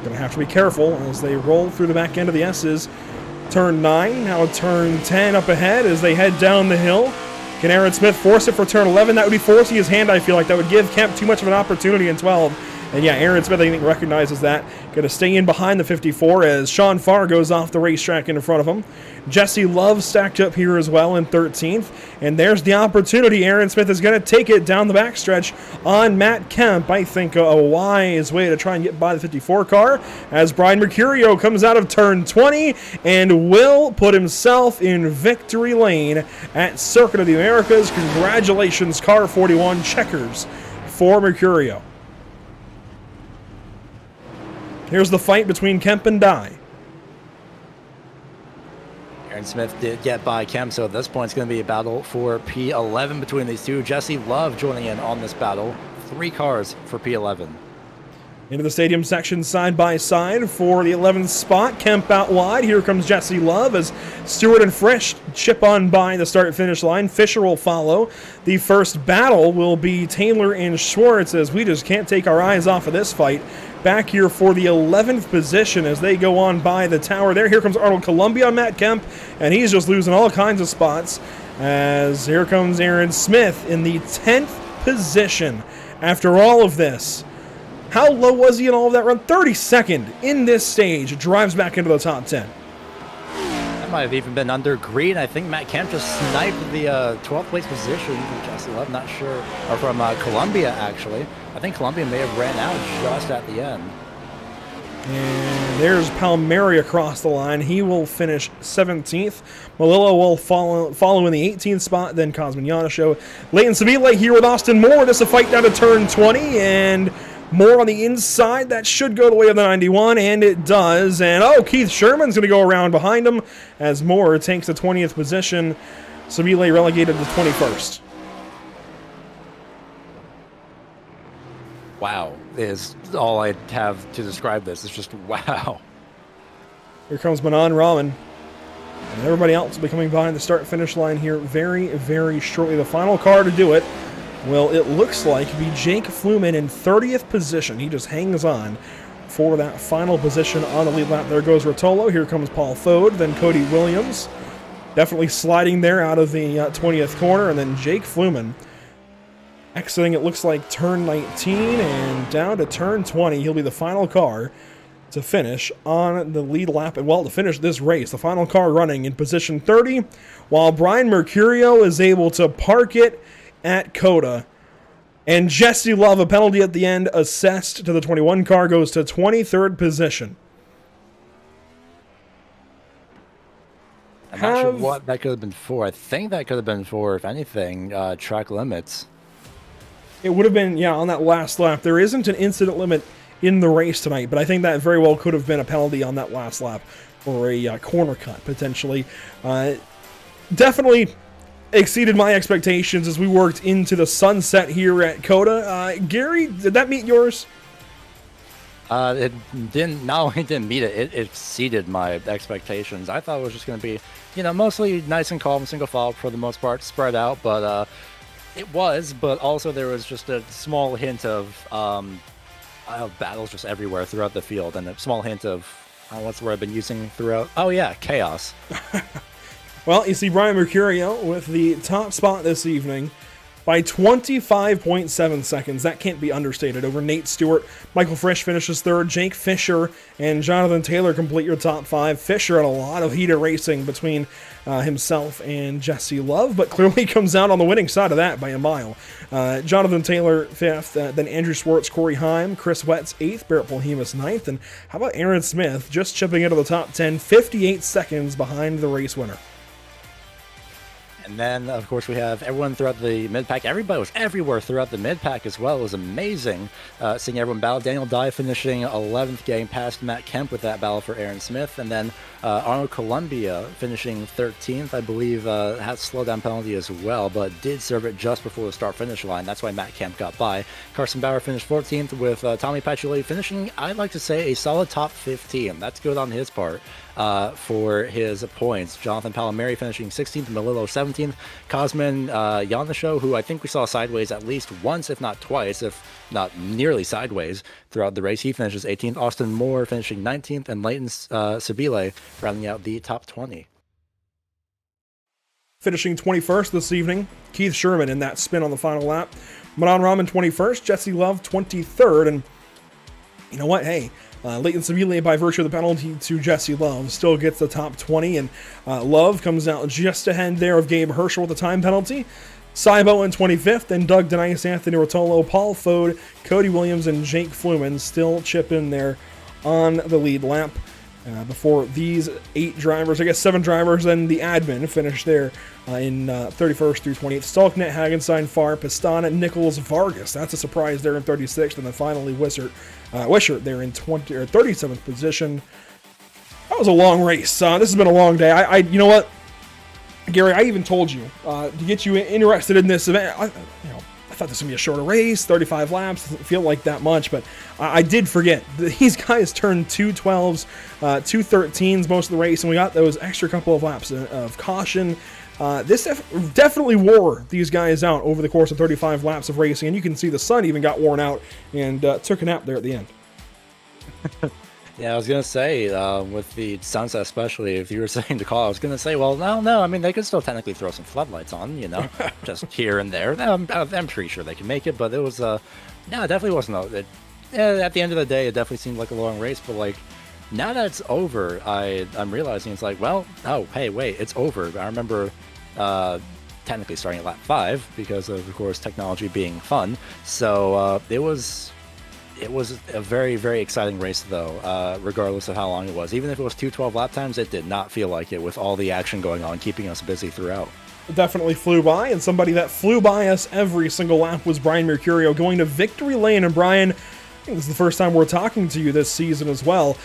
Speaker 1: Going to have to be careful as they roll through the back end of the S's. Turn 9, now turn 10 up ahead as they head down the hill. Can Aaron Smith force it for turn 11? That would be forcing his hand, I feel like. That would give Kemp too much of an opportunity in 12. And yeah, Aaron Smith, I think, recognizes that. Going to stay in behind the 54 as Sean Farr goes off the racetrack in front of him. Jesse Love stacked up here as well in 13th. And there's the opportunity. Aaron Smith is going to take it down the backstretch on Matt Kemp. I think a wise way to try and get by the 54 car as Brian Mercurio comes out of turn 20 and will put himself in victory lane at Circuit of the Americas. Congratulations, Car 41 checkers for Mercurio. Here's the fight between Kemp and Dye.
Speaker 2: Aaron Smith did get by Kemp, so at this point it's going to be a battle for P11 between these two. Jesse Love joining in on this battle. 3 cars for P11.
Speaker 1: Into the stadium section side by side for the 11th spot. Kemp out wide. Here comes Jesse Love as Stewart and Frisch chip on by the start-finish line. Fisher will follow. The first battle will be Taylor and Schwartz as we just can't take our eyes off of this fight. Back here for the 11th position as they go on by the tower there. Here comes Arnold Columbia on Matt Kemp, and he's just losing all kinds of spots as here comes Aaron Smith in the 10th position. After all of this, how low was he in all of that run? 32nd in this stage. Drives back into the top 10.
Speaker 2: That might have even been under green. I think Matt Kemp just sniped the 12th place position from Jesse Love, not sure, or from Columbia, actually. I think Columbia may have ran out just at the end.
Speaker 1: And there's Palmieri across the line. He will finish 17th. Malillo will follow in the 18th spot. Then Cosmignano show. Leighton Sabile here with Austin Moore. This is a fight down to turn 20. And Moore on the inside. That should go the way of the 91. And it does. And Keith Sherman's going to go around behind him as Moore takes the 20th position. Sabile relegated to 21st.
Speaker 2: Wow is all I have to describe this. It's just wow.
Speaker 1: Here comes Manan Rahman. And everybody else will be coming behind the start-finish line here very, very shortly. The final car to do it will, it looks like, be Jake Fluman in 30th position. He just hangs on for that final position on the lead lap. There goes Rotolo. Here comes Paul Thode. Then Cody Williams. Definitely sliding there out of the 20th corner. And then Jake Fluman exiting, it looks like, turn 19 and down to turn 20. He'll be the final car to finish on the lead lap. And well, to finish this race, the final car running in position 30, while Brian Mercurio is able to park it at Coda. And Jesse Love, a penalty at the end, assessed to the 21 car, goes to 23rd position.
Speaker 2: I'm not sure what that could have been for. I think that could have been for, if anything, track limits.
Speaker 1: It would have been, yeah, on that last lap. There isn't an incident limit in the race tonight, but I think that very well could have been a penalty on that last lap or a corner cut, potentially. Definitely exceeded my expectations as we worked into the sunset here at COTA. Gary, did that meet yours?
Speaker 2: It didn't. Not only didn't meet it, it exceeded my expectations. I thought it was just going to be, mostly nice and calm, single file for the most part, spread out. But it was. But also there was just a small hint of battles just everywhere throughout the field, and a small hint of what's the word I've been using throughout? Oh yeah, chaos.
Speaker 1: Well, you see Brian Mercurio with the top spot this evening by 25.7 seconds. That can't be understated over Nate Stewart. Michael Frisch finishes third. Jake Fisher and Jonathan Taylor complete your top five. Fisher had a lot of heated racing between himself and Jesse Love, but clearly comes out on the winning side of that by a mile. Jonathan Taylor fifth, then Andrew Swartz, Corey Heim, Chris Wetz eighth, Barrett Polhemus ninth, and how about Aaron Smith just chipping into the top 10, 58 seconds behind the race winner.
Speaker 2: And then, of course, we have everyone throughout the mid-pack. Everybody was everywhere throughout the mid-pack as well. It was amazing seeing everyone battle. Daniel Dye finishing 11th, getting past Matt Kemp with that battle for Aaron Smith. And then Arnold Columbia finishing 13th, I believe, had a slowdown penalty as well, but did serve it just before the start-finish line. That's why Matt Kemp got by. Carson Bauer finished 14th with Tommy Paciulli finishing, I'd like to say, a solid top 15. That's good on his part. For his points. Jonathan Palomeri finishing 16th, Melillo 17th, Cosmin Yanisho, who I think we saw sideways at least once, if not twice, if not nearly sideways throughout the race. He finishes 18th, Austin Moore finishing 19th, and Leighton Sabile rounding out the top 20.
Speaker 1: Finishing 21st this evening, Keith Sherman in that spin on the final lap. Manon Rahman 21st, Jesse Love 23rd, and you know what? Hey, Leighton Sabile, by virtue of the penalty to Jesse Love, still gets the top 20, and Love comes out just ahead there of Gabe Herschel with the time penalty. Saibo in 25th, and Doug Denice, Anthony Rotolo, Paul Fode, Cody Williams, and Jake Fluman still chip in there on the lead lap. Before these 8 drivers, I guess 7 drivers, and the admin finish there in 31st through 20th. Stalknet, Hagenstein, Farr, Pistana, Nichols, Vargas. That's a surprise there in 36th, and then finally Wishart there in 37th position. That was a long race. This has been a long day. You know what, Gary? I even told you to get you interested in this event. I thought this would be a shorter race, 35 laps. Doesn't feel like that much, but I did forget. These guys turned 212s, 213s most of the race, and we got those extra couple of laps of caution. This definitely wore these guys out over the course of 35 laps of racing, and you can see the sun even got worn out and took a nap there at the end.
Speaker 2: Yeah, I was going to say, with the sunset especially, if you were saying to call, I was going to say, well, no, I mean, they could still technically throw some floodlights on, just here and there. I'm pretty sure they can make it, but it was, no, it definitely wasn't. At the end of the day, it definitely seemed like a long race, but, like, now that it's over, I'm realizing it's like, well, oh, hey, wait, it's over. I remember technically starting at lap 5 because of course, technology being fun. So it was a very, very exciting race, though, regardless of how long it was. Even if it was 2:12 lap times, it did not feel like it with all the action going on, keeping us busy throughout.
Speaker 1: It definitely flew by, and somebody that flew by us every single lap was Brian Mercurio going to victory lane. And Brian, I think this is the first time we're talking to you this season as well.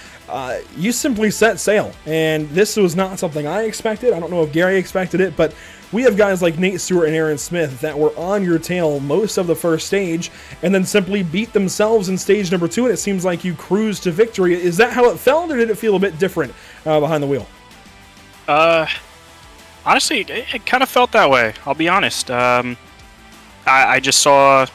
Speaker 1: You simply set sail, and this was not something I expected. I don't know if Gary expected it, but we have guys like Nate Stewart and Aaron Smith that were on your tail most of the first stage and then simply beat themselves in stage number 2, and it seems like you cruised to victory. Is that how it felt, or did it feel a bit different behind the wheel?
Speaker 9: Honestly, it kind of felt that way, I'll be honest. I just saw,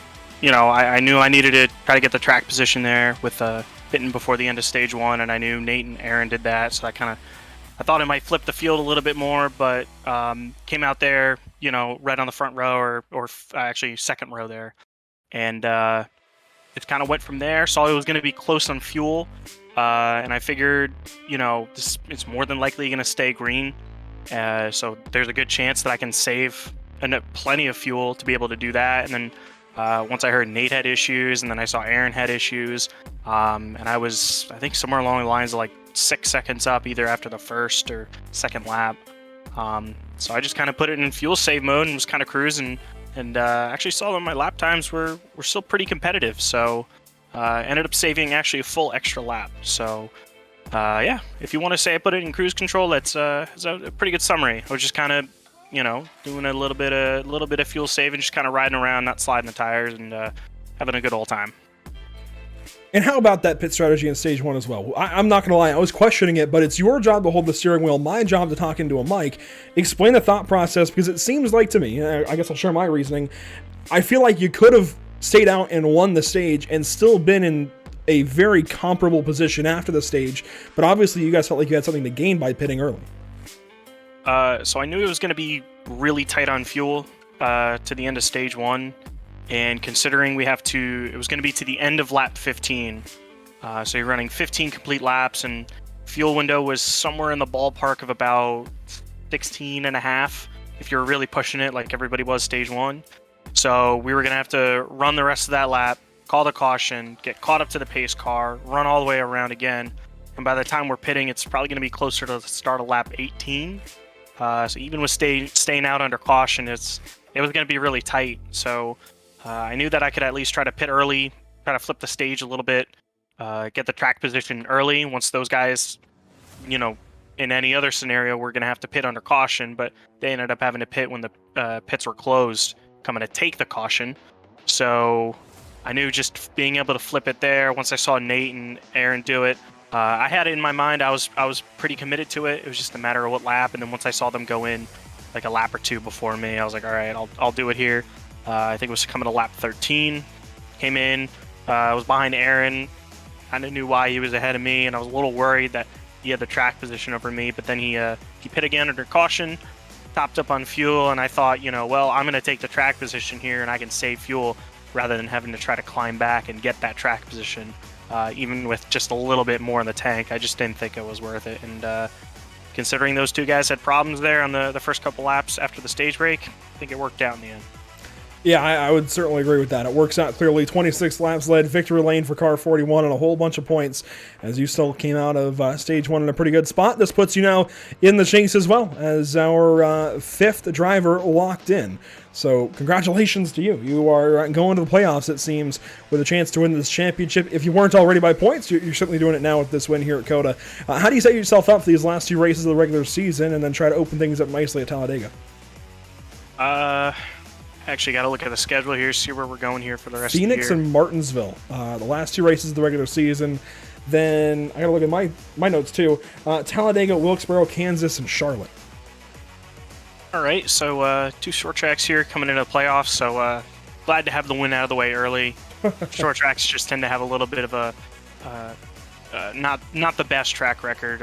Speaker 9: I knew I needed to try to get the track position there with hitting before the end of stage 1, and I knew Nate and Aaron did that, so I thought it might flip the field a little bit more, but came out there, right on the front row or actually second row there. And it kind of went from there. Saw it was going to be close on fuel. And I figured, it's more than likely going to stay green. So there's a good chance that I can save plenty of fuel to be able to do that. And then once I heard Nate had issues, and then I saw Aaron had issues, and I was, I think, somewhere along the lines of like 6 seconds up either after the first or second lap. So I just kind of put it in fuel save mode and was kind of cruising, and actually saw that my lap times were still pretty competitive. So ended up saving actually a full extra lap. So yeah, if you want to say I put it in cruise control, that's a pretty good summary. I was just kind of doing a little bit of fuel saving, just kind of riding around, not sliding the tires, and having a good old time.
Speaker 1: And how about that pit strategy in stage 1 as well? I'm not going to lie, I was questioning it, but it's your job to hold the steering wheel, my job to talk into a mic. Explain the thought process, because it seems like to me, I guess I'll share my reasoning, I feel like you could have stayed out and won the stage and still been in a very comparable position after the stage, but obviously you guys felt like you had something to gain by pitting early.
Speaker 9: So I knew it was going to be really tight on fuel to the end of stage 1. And considering it was going to be to the end of lap 15, so you're running 15 complete laps, and fuel window was somewhere in the ballpark of about 16 and a half if you're really pushing it like everybody was stage 1. So we were going to have to run the rest of that lap, call the caution, get caught up to the pace car, run all the way around again. And by the time we're pitting, it's probably going to be closer to the start of lap 18. So even with staying out under caution, it was going to be really tight. So I knew that I could at least try to pit early, try to flip the stage a little bit, get the track position early. Once those guys, in any other scenario, we're going to have to pit under caution, but they ended up having to pit when the pits were closed, coming to take the caution. So I knew just being able to flip it there, once I saw Nate and Aaron do it, I had it in my mind. I was pretty committed to it. It was just a matter of what lap, and then once I saw them go in like a lap or two before me, I was like, all right, I'll do it here. I think it was coming to lap 13. Came in. I was behind Aaron. Kind of knew why he was ahead of me, and I was a little worried that he had the track position over me. But then he pit again under caution, topped up on fuel, and I thought, well, I'm going to take the track position here, and I can save fuel rather than having to try to climb back and get that track position, even with just a little bit more in the tank. I just didn't think it was worth it. And considering those two guys had problems there on the first couple laps after the stage break, I think it worked out in the end.
Speaker 1: Yeah, I would certainly agree with that. It works out clearly. 26 laps led, victory lane for car 41, and a whole bunch of points as you still came out of stage 1 in a pretty good spot. This puts you now in the chase as well as our fifth driver locked in. So congratulations to you. You are going to the playoffs, it seems, with a chance to win this championship. If you weren't already by points, you're certainly doing it now with this win here at COTA. How do you set yourself up for these last 2 races of the regular season and then try to open things up nicely at Talladega?
Speaker 9: Actually, got to look at the schedule here, see where we're going here for the rest of the year.
Speaker 1: Phoenix and Martinsville, the last 2 races of the regular season. Then I got to look at my notes too. Talladega, Wilkesboro, Kansas, and Charlotte.
Speaker 9: All right, so 2 short tracks here coming into the playoffs. So glad to have the win out of the way early. Short tracks just tend to have a little bit of a not the best track record,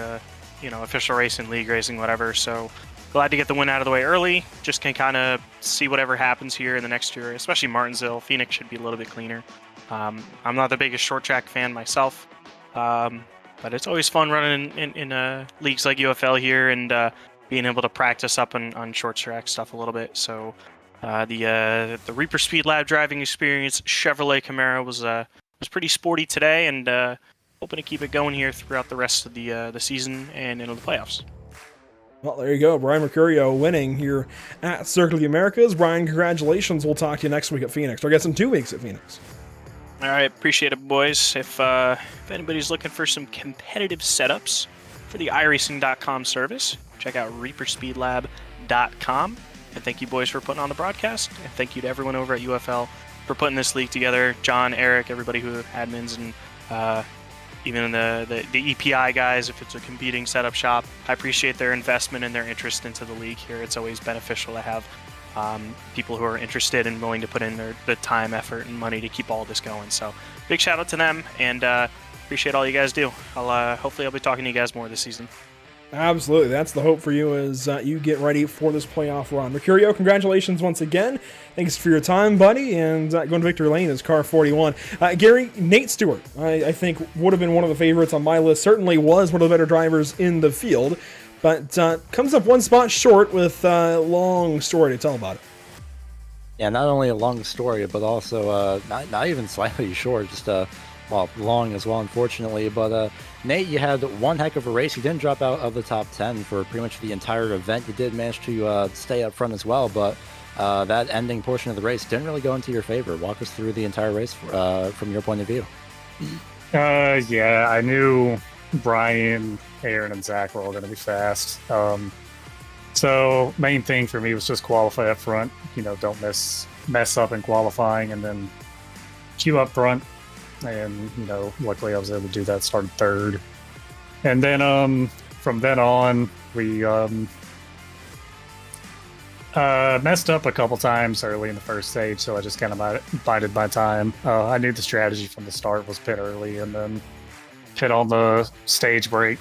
Speaker 9: official racing, league racing, whatever. So glad to get the win out of the way early. Just can kind of see whatever happens here in the next year, especially Martinsville. Phoenix should be a little bit cleaner. I'm not the biggest short track fan myself, but it's always fun running in leagues like UFL here and being able to practice up on short track stuff a little bit. So the Reaper Speed Lab driving experience Chevrolet Camaro was pretty sporty today, and hoping to keep it going here throughout the rest of the season and into the playoffs.
Speaker 1: Well, there you go. Brian Mercurio winning here at Circuit of the Americas. Brian, congratulations. We'll talk to you next week at Phoenix. Or I guess in 2 weeks at Phoenix.
Speaker 9: All right. Appreciate it, boys. If anybody's looking for some competitive setups for the iRacing.com service, check out ReaperSpeedLab.com. And thank you, boys, for putting on the broadcast. And thank you to everyone over at UFL for putting this league together. John, Eric, everybody who admins, and even the EPI guys, if it's a competing setup shop. I appreciate their investment and their interest into the league here. It's always beneficial to have people who are interested and willing to put in the time, effort, and money to keep all this going. So big shout out to them, and appreciate all you guys do. Hopefully I'll be talking to you guys more this season.
Speaker 1: Absolutely. That's the hope for you as you get ready for this playoff run. Mercurio, congratulations once again. Thanks for your time, buddy. And going to victory lane is car 41. Gary, Nate Stewart, I think would have been one of the favorites on my list. Certainly was one of the better drivers in the field. But comes up one spot short with a long story to tell about it.
Speaker 2: Yeah, not only a long story, but also not even slightly short, just long as well, unfortunately. But Nate, you had one heck of a race. You didn't drop out of the top 10 for pretty much the entire event. You did manage to stay up front as well, but that ending portion of the race didn't really go into your favor. Walk us through the entire race from your point of view.
Speaker 10: Yeah, I knew Brian, Aaron, and Zach were all going to be fast. So main thing for me was just qualify up front. Don't mess up in qualifying, and then queue up front. And luckily I was able to do that. Started third, and then from then on we messed up a couple times early in the first stage, so I just kind of bided my time. I knew the strategy from the start was pit early and then pit on the stage break,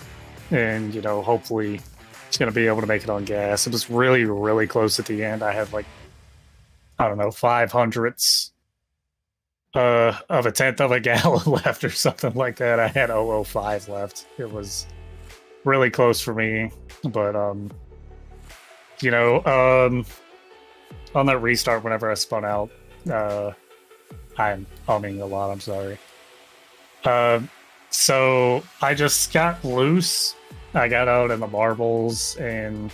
Speaker 10: and hopefully it's going to be able to make it on gas. It was really, really close at the end. I had like, I don't know, 500ths of a tenth of a gallon left or something like that. I had 005 left. It was really close for me, but on that restart, whenever I spun out, I'm humming a lot. I'm sorry. So I just got loose. I got out in the marbles, and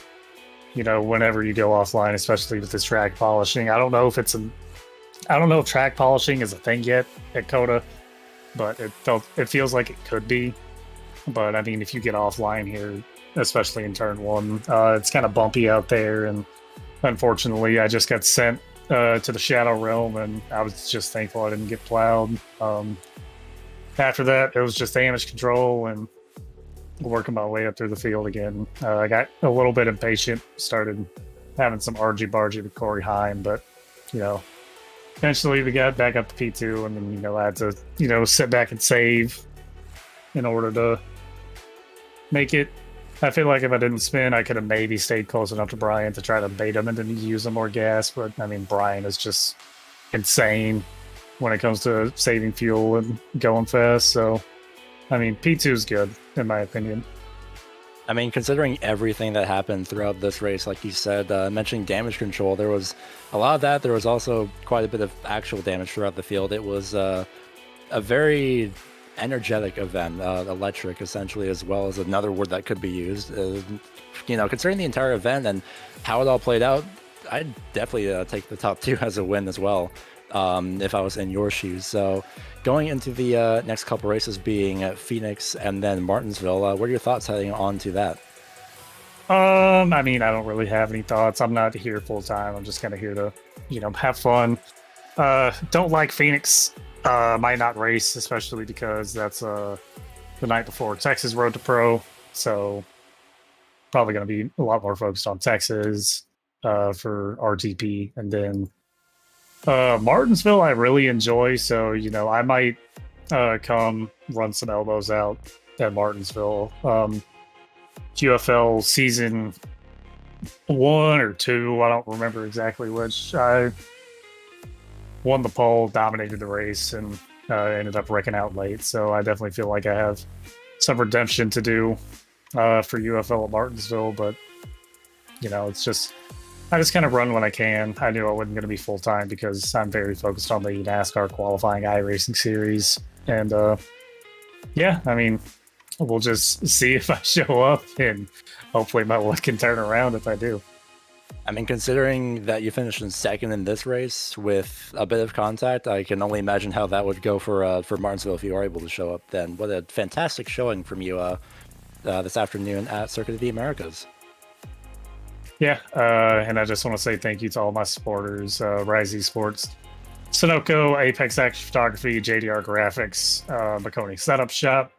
Speaker 10: whenever you go offline, especially with this track polishing, I don't know if track polishing is a thing yet at Coda, but it feels like it could be. But I mean, if you get offline here, especially in turn one, it's kind of bumpy out there, and unfortunately, I just got sent to the Shadow Realm, and I was just thankful I didn't get plowed. After that, it was just damage control and working my way up through the field again. I got a little bit impatient, started having some argy-bargy with Corey Heim, but, eventually we got back up to P2, and then, I had to, sit back and save in order to make it. I feel like if I didn't spin, I could have maybe stayed close enough to Brian to try to bait him and then use some more gas, but, I mean, Brian is just insane when it comes to saving fuel and going fast, so, I mean, P2 is good, in my opinion.
Speaker 2: I mean, considering everything that happened throughout this race, like you said, mentioning damage control, there was a lot of that. There was also quite a bit of actual damage throughout the field. It was a very energetic event, electric, essentially, as well as another word that could be used. Considering the entire event and how it all played out, I'd definitely take the top two as a win as well, if I was in your shoes. So going into the next couple races, being Phoenix and then Martinsville, what are your thoughts heading on to that?
Speaker 10: I mean, I don't really have any thoughts. I'm not here full time. I'm just kind of here to, have fun. Don't like Phoenix. Might not race, especially because that's the night before Texas Road to Pro. So probably going to be a lot more focused on Texas for RTP, and then Martinsville I really enjoy, so I might come run some elbows out at Martinsville. UFL season 1 or 2, I don't remember exactly which, I won the pole, dominated the race, and ended up wrecking out late, so I definitely feel like I have some redemption to do for UFL at Martinsville, but it's just I just kind of run when I can. I knew I wasn't going to be full-time because I'm very focused on the NASCAR qualifying iRacing series. And, yeah, I mean, we'll just see if I show up, and hopefully my luck can turn around if I do.
Speaker 2: I mean, considering that you finished in second in this race with a bit of contact, I can only imagine how that would go for Martinsville if you are able to show up then. What a fantastic showing from you this afternoon at Circuit of the Americas.
Speaker 10: Yeah, and I just want to say thank you to all my supporters, Rise Esports, Sunoco, Apex Action Photography, JDR Graphics, Makoni Setup Shop,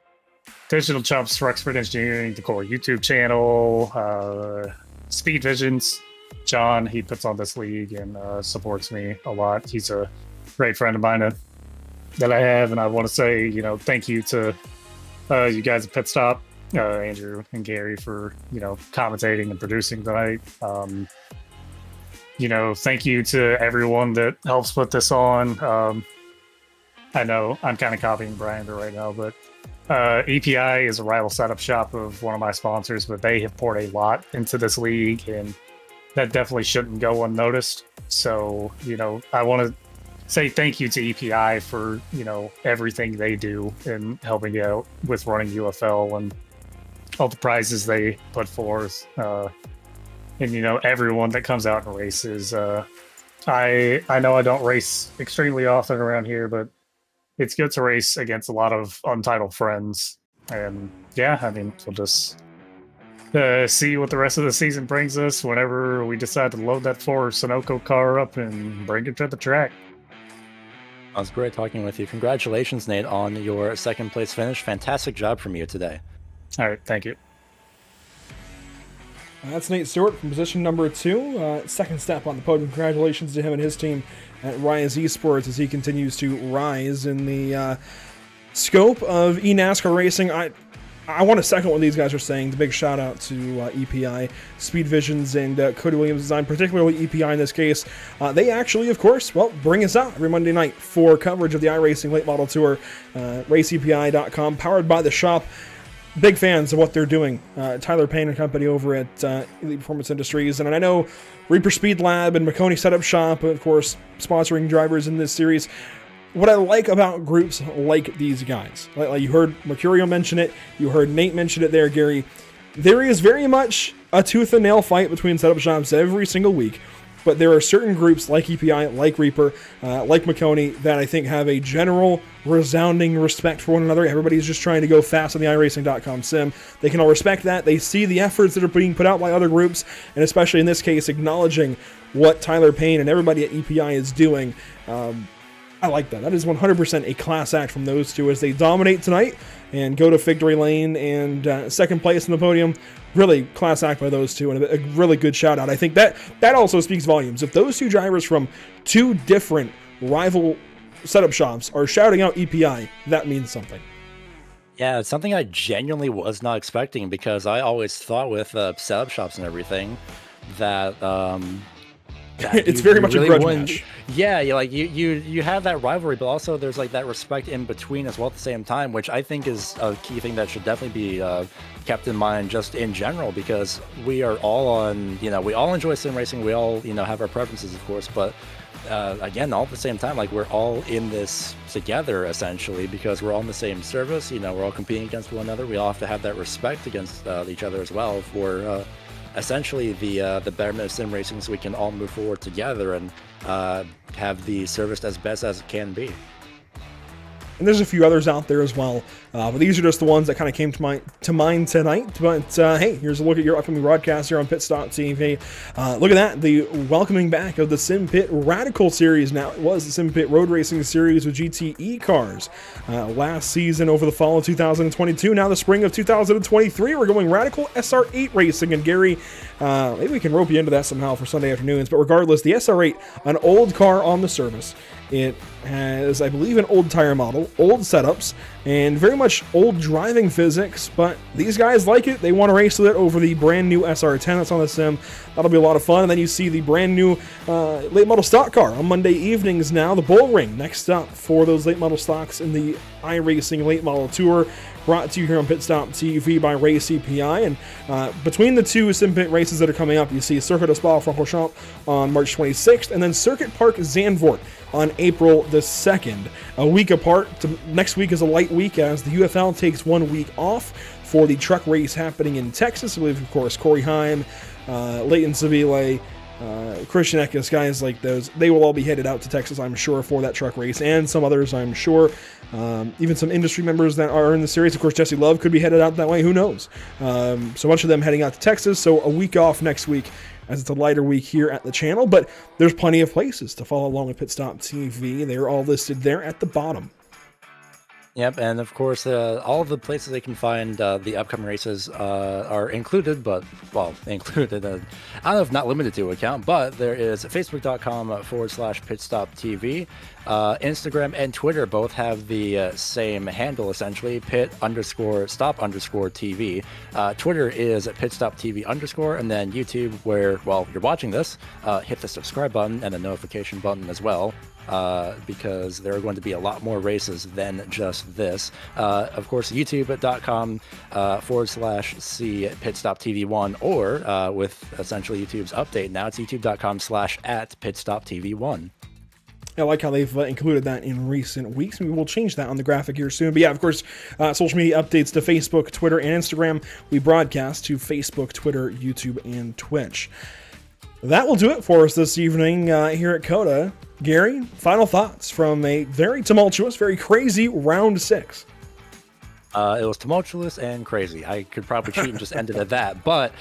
Speaker 10: Digital Chumps, Rexford Engineering, the Core YouTube channel, Speed Visions, John, he puts on this league and supports me a lot. He's a great friend of mine that I have, and I want to say, thank you to you guys at Pit Stop. Andrew and Gary for commentating and producing tonight. Thank you to everyone that helps put this on. I know I'm kind of copying Brian right now, but EPI is a rival setup shop of one of my sponsors, but they have poured a lot into this league, and that definitely shouldn't go unnoticed. So I want to say thank you to EPI for everything they do in helping out with running UFL and all the prizes they put forth, and everyone that comes out and races. I know I don't race extremely often around here, but it's good to race against a lot of untitled friends. And yeah, I mean, we'll just see what the rest of the season brings us whenever we decide to load that Ford Sunoco car up and bring it to the track.
Speaker 2: It was great talking with you. Congratulations, Nate, on your second place finish. Fantastic job from you today.
Speaker 10: All right, thank you.
Speaker 1: That's Nate Stewart from position number 2. Second step on the podium. Congratulations to him and his team at Rise Esports as he continues to rise in the scope of eNASCAR racing. I want to second what these guys are saying. The big shout out to EPI, Speed Visions, and Cody Williams Design, particularly EPI in this case. They actually, of course, bring us out every Monday night for coverage of the iRacing Late Model Tour. RaceEPI.com, powered by the shop. Big fans of what they're doing. Tyler Payne and company over at Elite Performance Industries. And I know Reaper Speed Lab and McConey Setup Shop, of course, sponsoring drivers in this series. What I like about groups like these guys, like you heard Mercurio mention it, you heard Nate mention it there, Gary, there is very much a tooth and nail fight between setup shops every single week, but there are certain groups like EPI, like Reaper, like McConey, that I think have a general resounding respect for one another. Everybody's just trying to go fast on the iRacing.com sim. They can all respect that. They see the efforts that are being put out by other groups, and especially in this case, acknowledging what Tyler Payne and everybody at EPI is doing. I like that. That is 100% a class act from those two as they dominate tonight and go to victory lane and second place in the podium. Really class act by those two and a really good shout out. I think that also speaks volumes. If those two drivers from two different rival setup shops are shouting out EPI, that means something.
Speaker 2: Yeah, it's something I genuinely was not expecting because I always thought with setup shops and everything that
Speaker 1: it's very much really a grudge match.
Speaker 2: Yeah, you have that rivalry, but also there's like that respect in between as well at the same time, which I think is a key thing that should definitely be kept in mind just in general, because we are all on, we all enjoy sim racing, we all, have our preferences, of course, but again, all at the same time, like we're all in this together essentially because we're all in the same service, we're all competing against one another. We all have to have that respect against each other as well for essentially the betterment of sim racing, so we can all move forward together and have the service as best as it can be.
Speaker 1: And there's a few others out there as well, but these are just the ones that kind of came to mind tonight. But hey, here's a look at your upcoming broadcast here on Pit Stop TV. Look at that, the welcoming back of the Sim Pit Radical Series. Now, it was the Sim Pit Road Racing Series with GTE cars last season over the fall of 2022. Now the spring of 2023, we're going Radical SR8 racing. And Gary, maybe we can rope you into that somehow for Sunday afternoons. But regardless, the SR8, an old car on the service. It has, I believe, an old tire model, old setups, and very much old driving physics, but these guys like it. They want to race with it over the brand new SR10 that's on the sim. That'll be a lot of fun. And then you see the brand new late model stock car on Monday evenings now, the Bull Ring, next up for those late model stocks in the iRacing Late Model Tour. Brought to you here on Pit Stop TV by Race EPI. And between the two Sim Pit races that are coming up, you see Circuit de Spa-Francorchamps on March 26th, and then Circuit Park Zandvoort on April the 2nd. A week apart. Next week is a light week as the UFL takes 1 week off for the truck race happening in Texas. I believe, of course, Corey Heim, Leighton Seville, Christian Eckes, guys like those, they will all be headed out to Texas, I'm sure, for that truck race, and some others, I'm sure. Even some industry members that are in the series. Of course, Jesse Love could be headed out that way. Who knows? So much of them heading out to Texas. So a week off next week, as it's a lighter week here at the channel. But there's plenty of places to follow along with Pit Stop TV. They're all listed there at the bottom.
Speaker 2: Yep, and of course, all of the places they can find the upcoming races are included, included, I don't know if not limited to account, but there is facebook.com/pitstoptv. Instagram and Twitter both have the same handle, essentially, pit_stop_TV. Twitter is pitstoptv_, and then YouTube, where, while you're watching this, hit the subscribe button and the notification button as well. Because there are going to be a lot more races than just this. Of course, youtube.com/C pitstoptv1, or with essentially YouTube's update now, it's youtube.com/@pitstoptv1.
Speaker 1: I like how they've included that in recent weeks. Maybe we'll change that on the graphic here soon. But yeah, of course, social media updates to Facebook, Twitter, and Instagram. We broadcast to Facebook, Twitter, YouTube, and Twitch. That will do it for us this evening here at COTA. Gary, final thoughts from a very tumultuous, very crazy round 6.
Speaker 2: It was tumultuous and crazy. I could probably cheat and just end it at that. But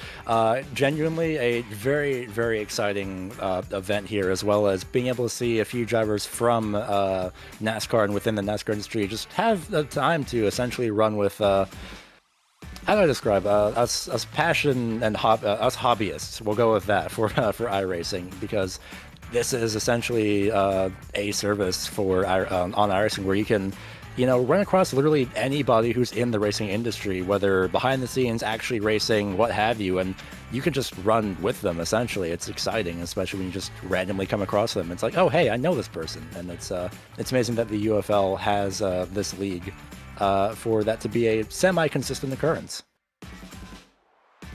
Speaker 2: genuinely a very, very exciting event here, as well as being able to see a few drivers from NASCAR and within the NASCAR industry just have the time to essentially run with, how do I describe, us passion and us hobbyists. We'll go with that for iRacing, because this is essentially a service for on iRacing where you can run across literally anybody who's in the racing industry, whether behind the scenes, actually racing, what have you, and you can just run with them, essentially. It's exciting, especially when you just randomly come across them. It's like, oh, hey, I know this person. And it's amazing that the UFL has this league for that to be a semi-consistent occurrence.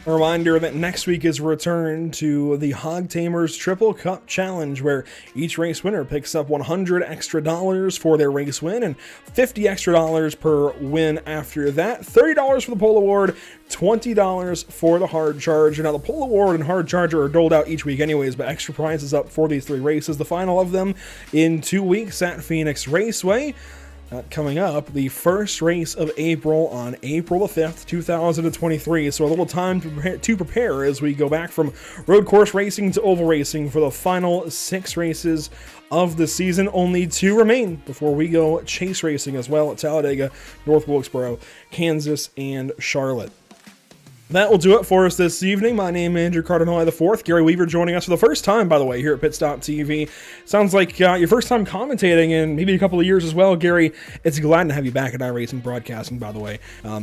Speaker 1: A reminder that next week is a return to the Hog Tamers Triple Cup Challenge, where each race winner picks up $100 extra for their race win and $50 extra per win after that. $30 for the pole award, $20 for the hard charge. Now, the pole award and hard charger are doled out each week anyways, but extra prizes up for these 3 races. The final of them in 2 weeks at Phoenix Raceway. Coming up, the first race of April on April the 5th, 2023. So a little time to prepare as we go back from road course racing to oval racing for the final 6 races of the season. Only 2 remain before we go chase racing as well at Talladega, North Wilkesboro, Kansas, and Charlotte. That will do it for us this evening. My name is Andrew Cardinale IV. Gary Weaver joining us for the first time, by the way, here at Pit Stop TV. Sounds like your first time commentating in maybe a couple of years as well, Gary. It's glad to have you back at iRacing Broadcasting, by the way.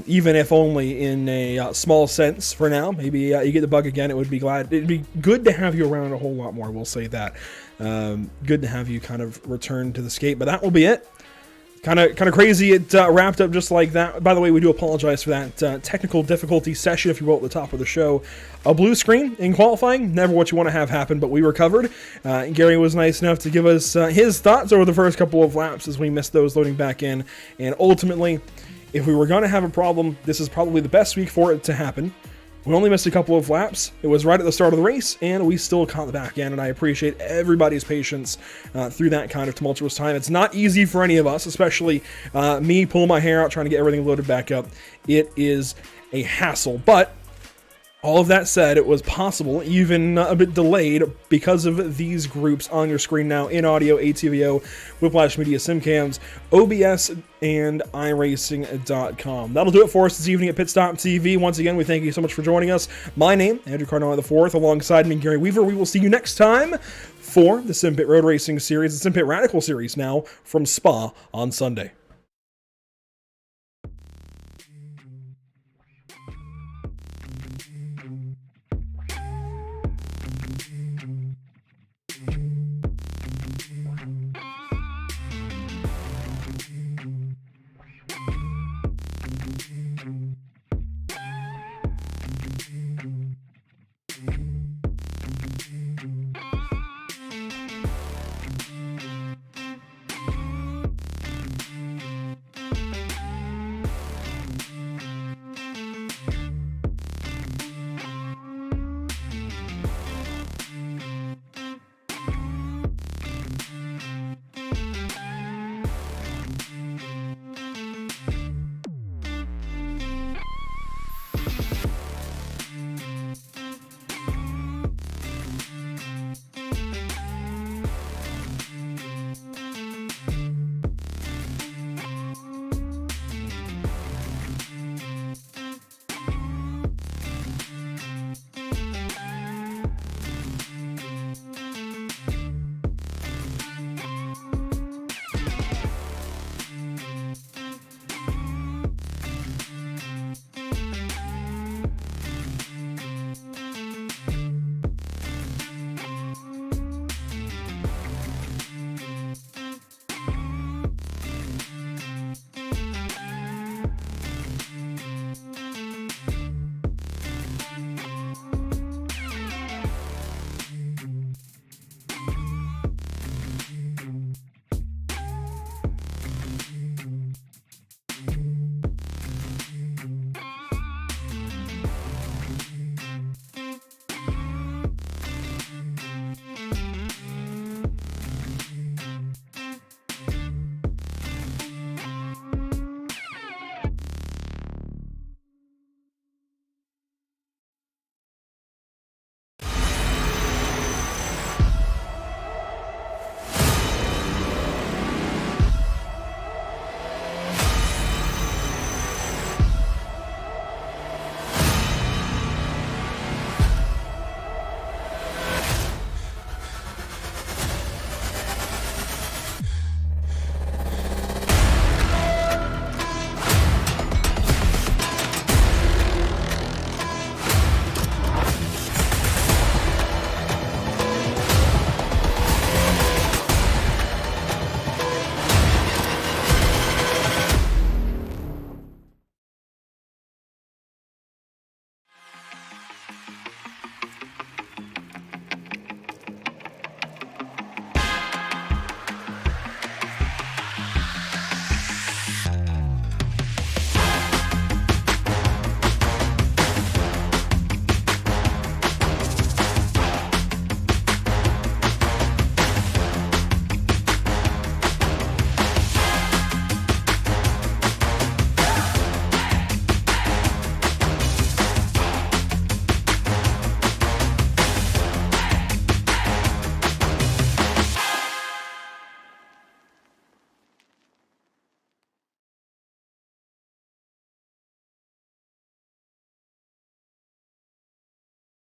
Speaker 1: Even if only in a small sense for now. Maybe you get the bug again. It'd be good to have you around a whole lot more. We'll say that. Good to have you kind of return to the skate. But that will be it. Kind of crazy. It wrapped up just like that. By the way, we do apologize for that technical difficulty session, if you will, at the top of the show. A blue screen in qualifying, never what you want to have happen, but we recovered. Gary was nice enough to give us his thoughts over the first couple of laps as we missed those loading back in. And ultimately, if we were going to have a problem, this is probably the best week for it to happen. We only missed a couple of laps. It was right at the start of the race, and we still caught the back end, and I appreciate everybody's patience through that kind of tumultuous time. It's not easy for any of us, especially me pulling my hair out, trying to get everything loaded back up. It is a hassle, but all of that said, it was possible, even a bit delayed, because of these groups on your screen now in audio, ATVO, Whiplash Media, SimCams, OBS, and iRacing.com. That'll do it for us this evening at Pit Stop TV. Once again, we thank you so much for joining us. My name, Andrew Cardinale IV, alongside me, Gary Weaver. We will see you next time for the SimPit Road Racing Series, the SimPit Radical Series now from Spa on Sunday.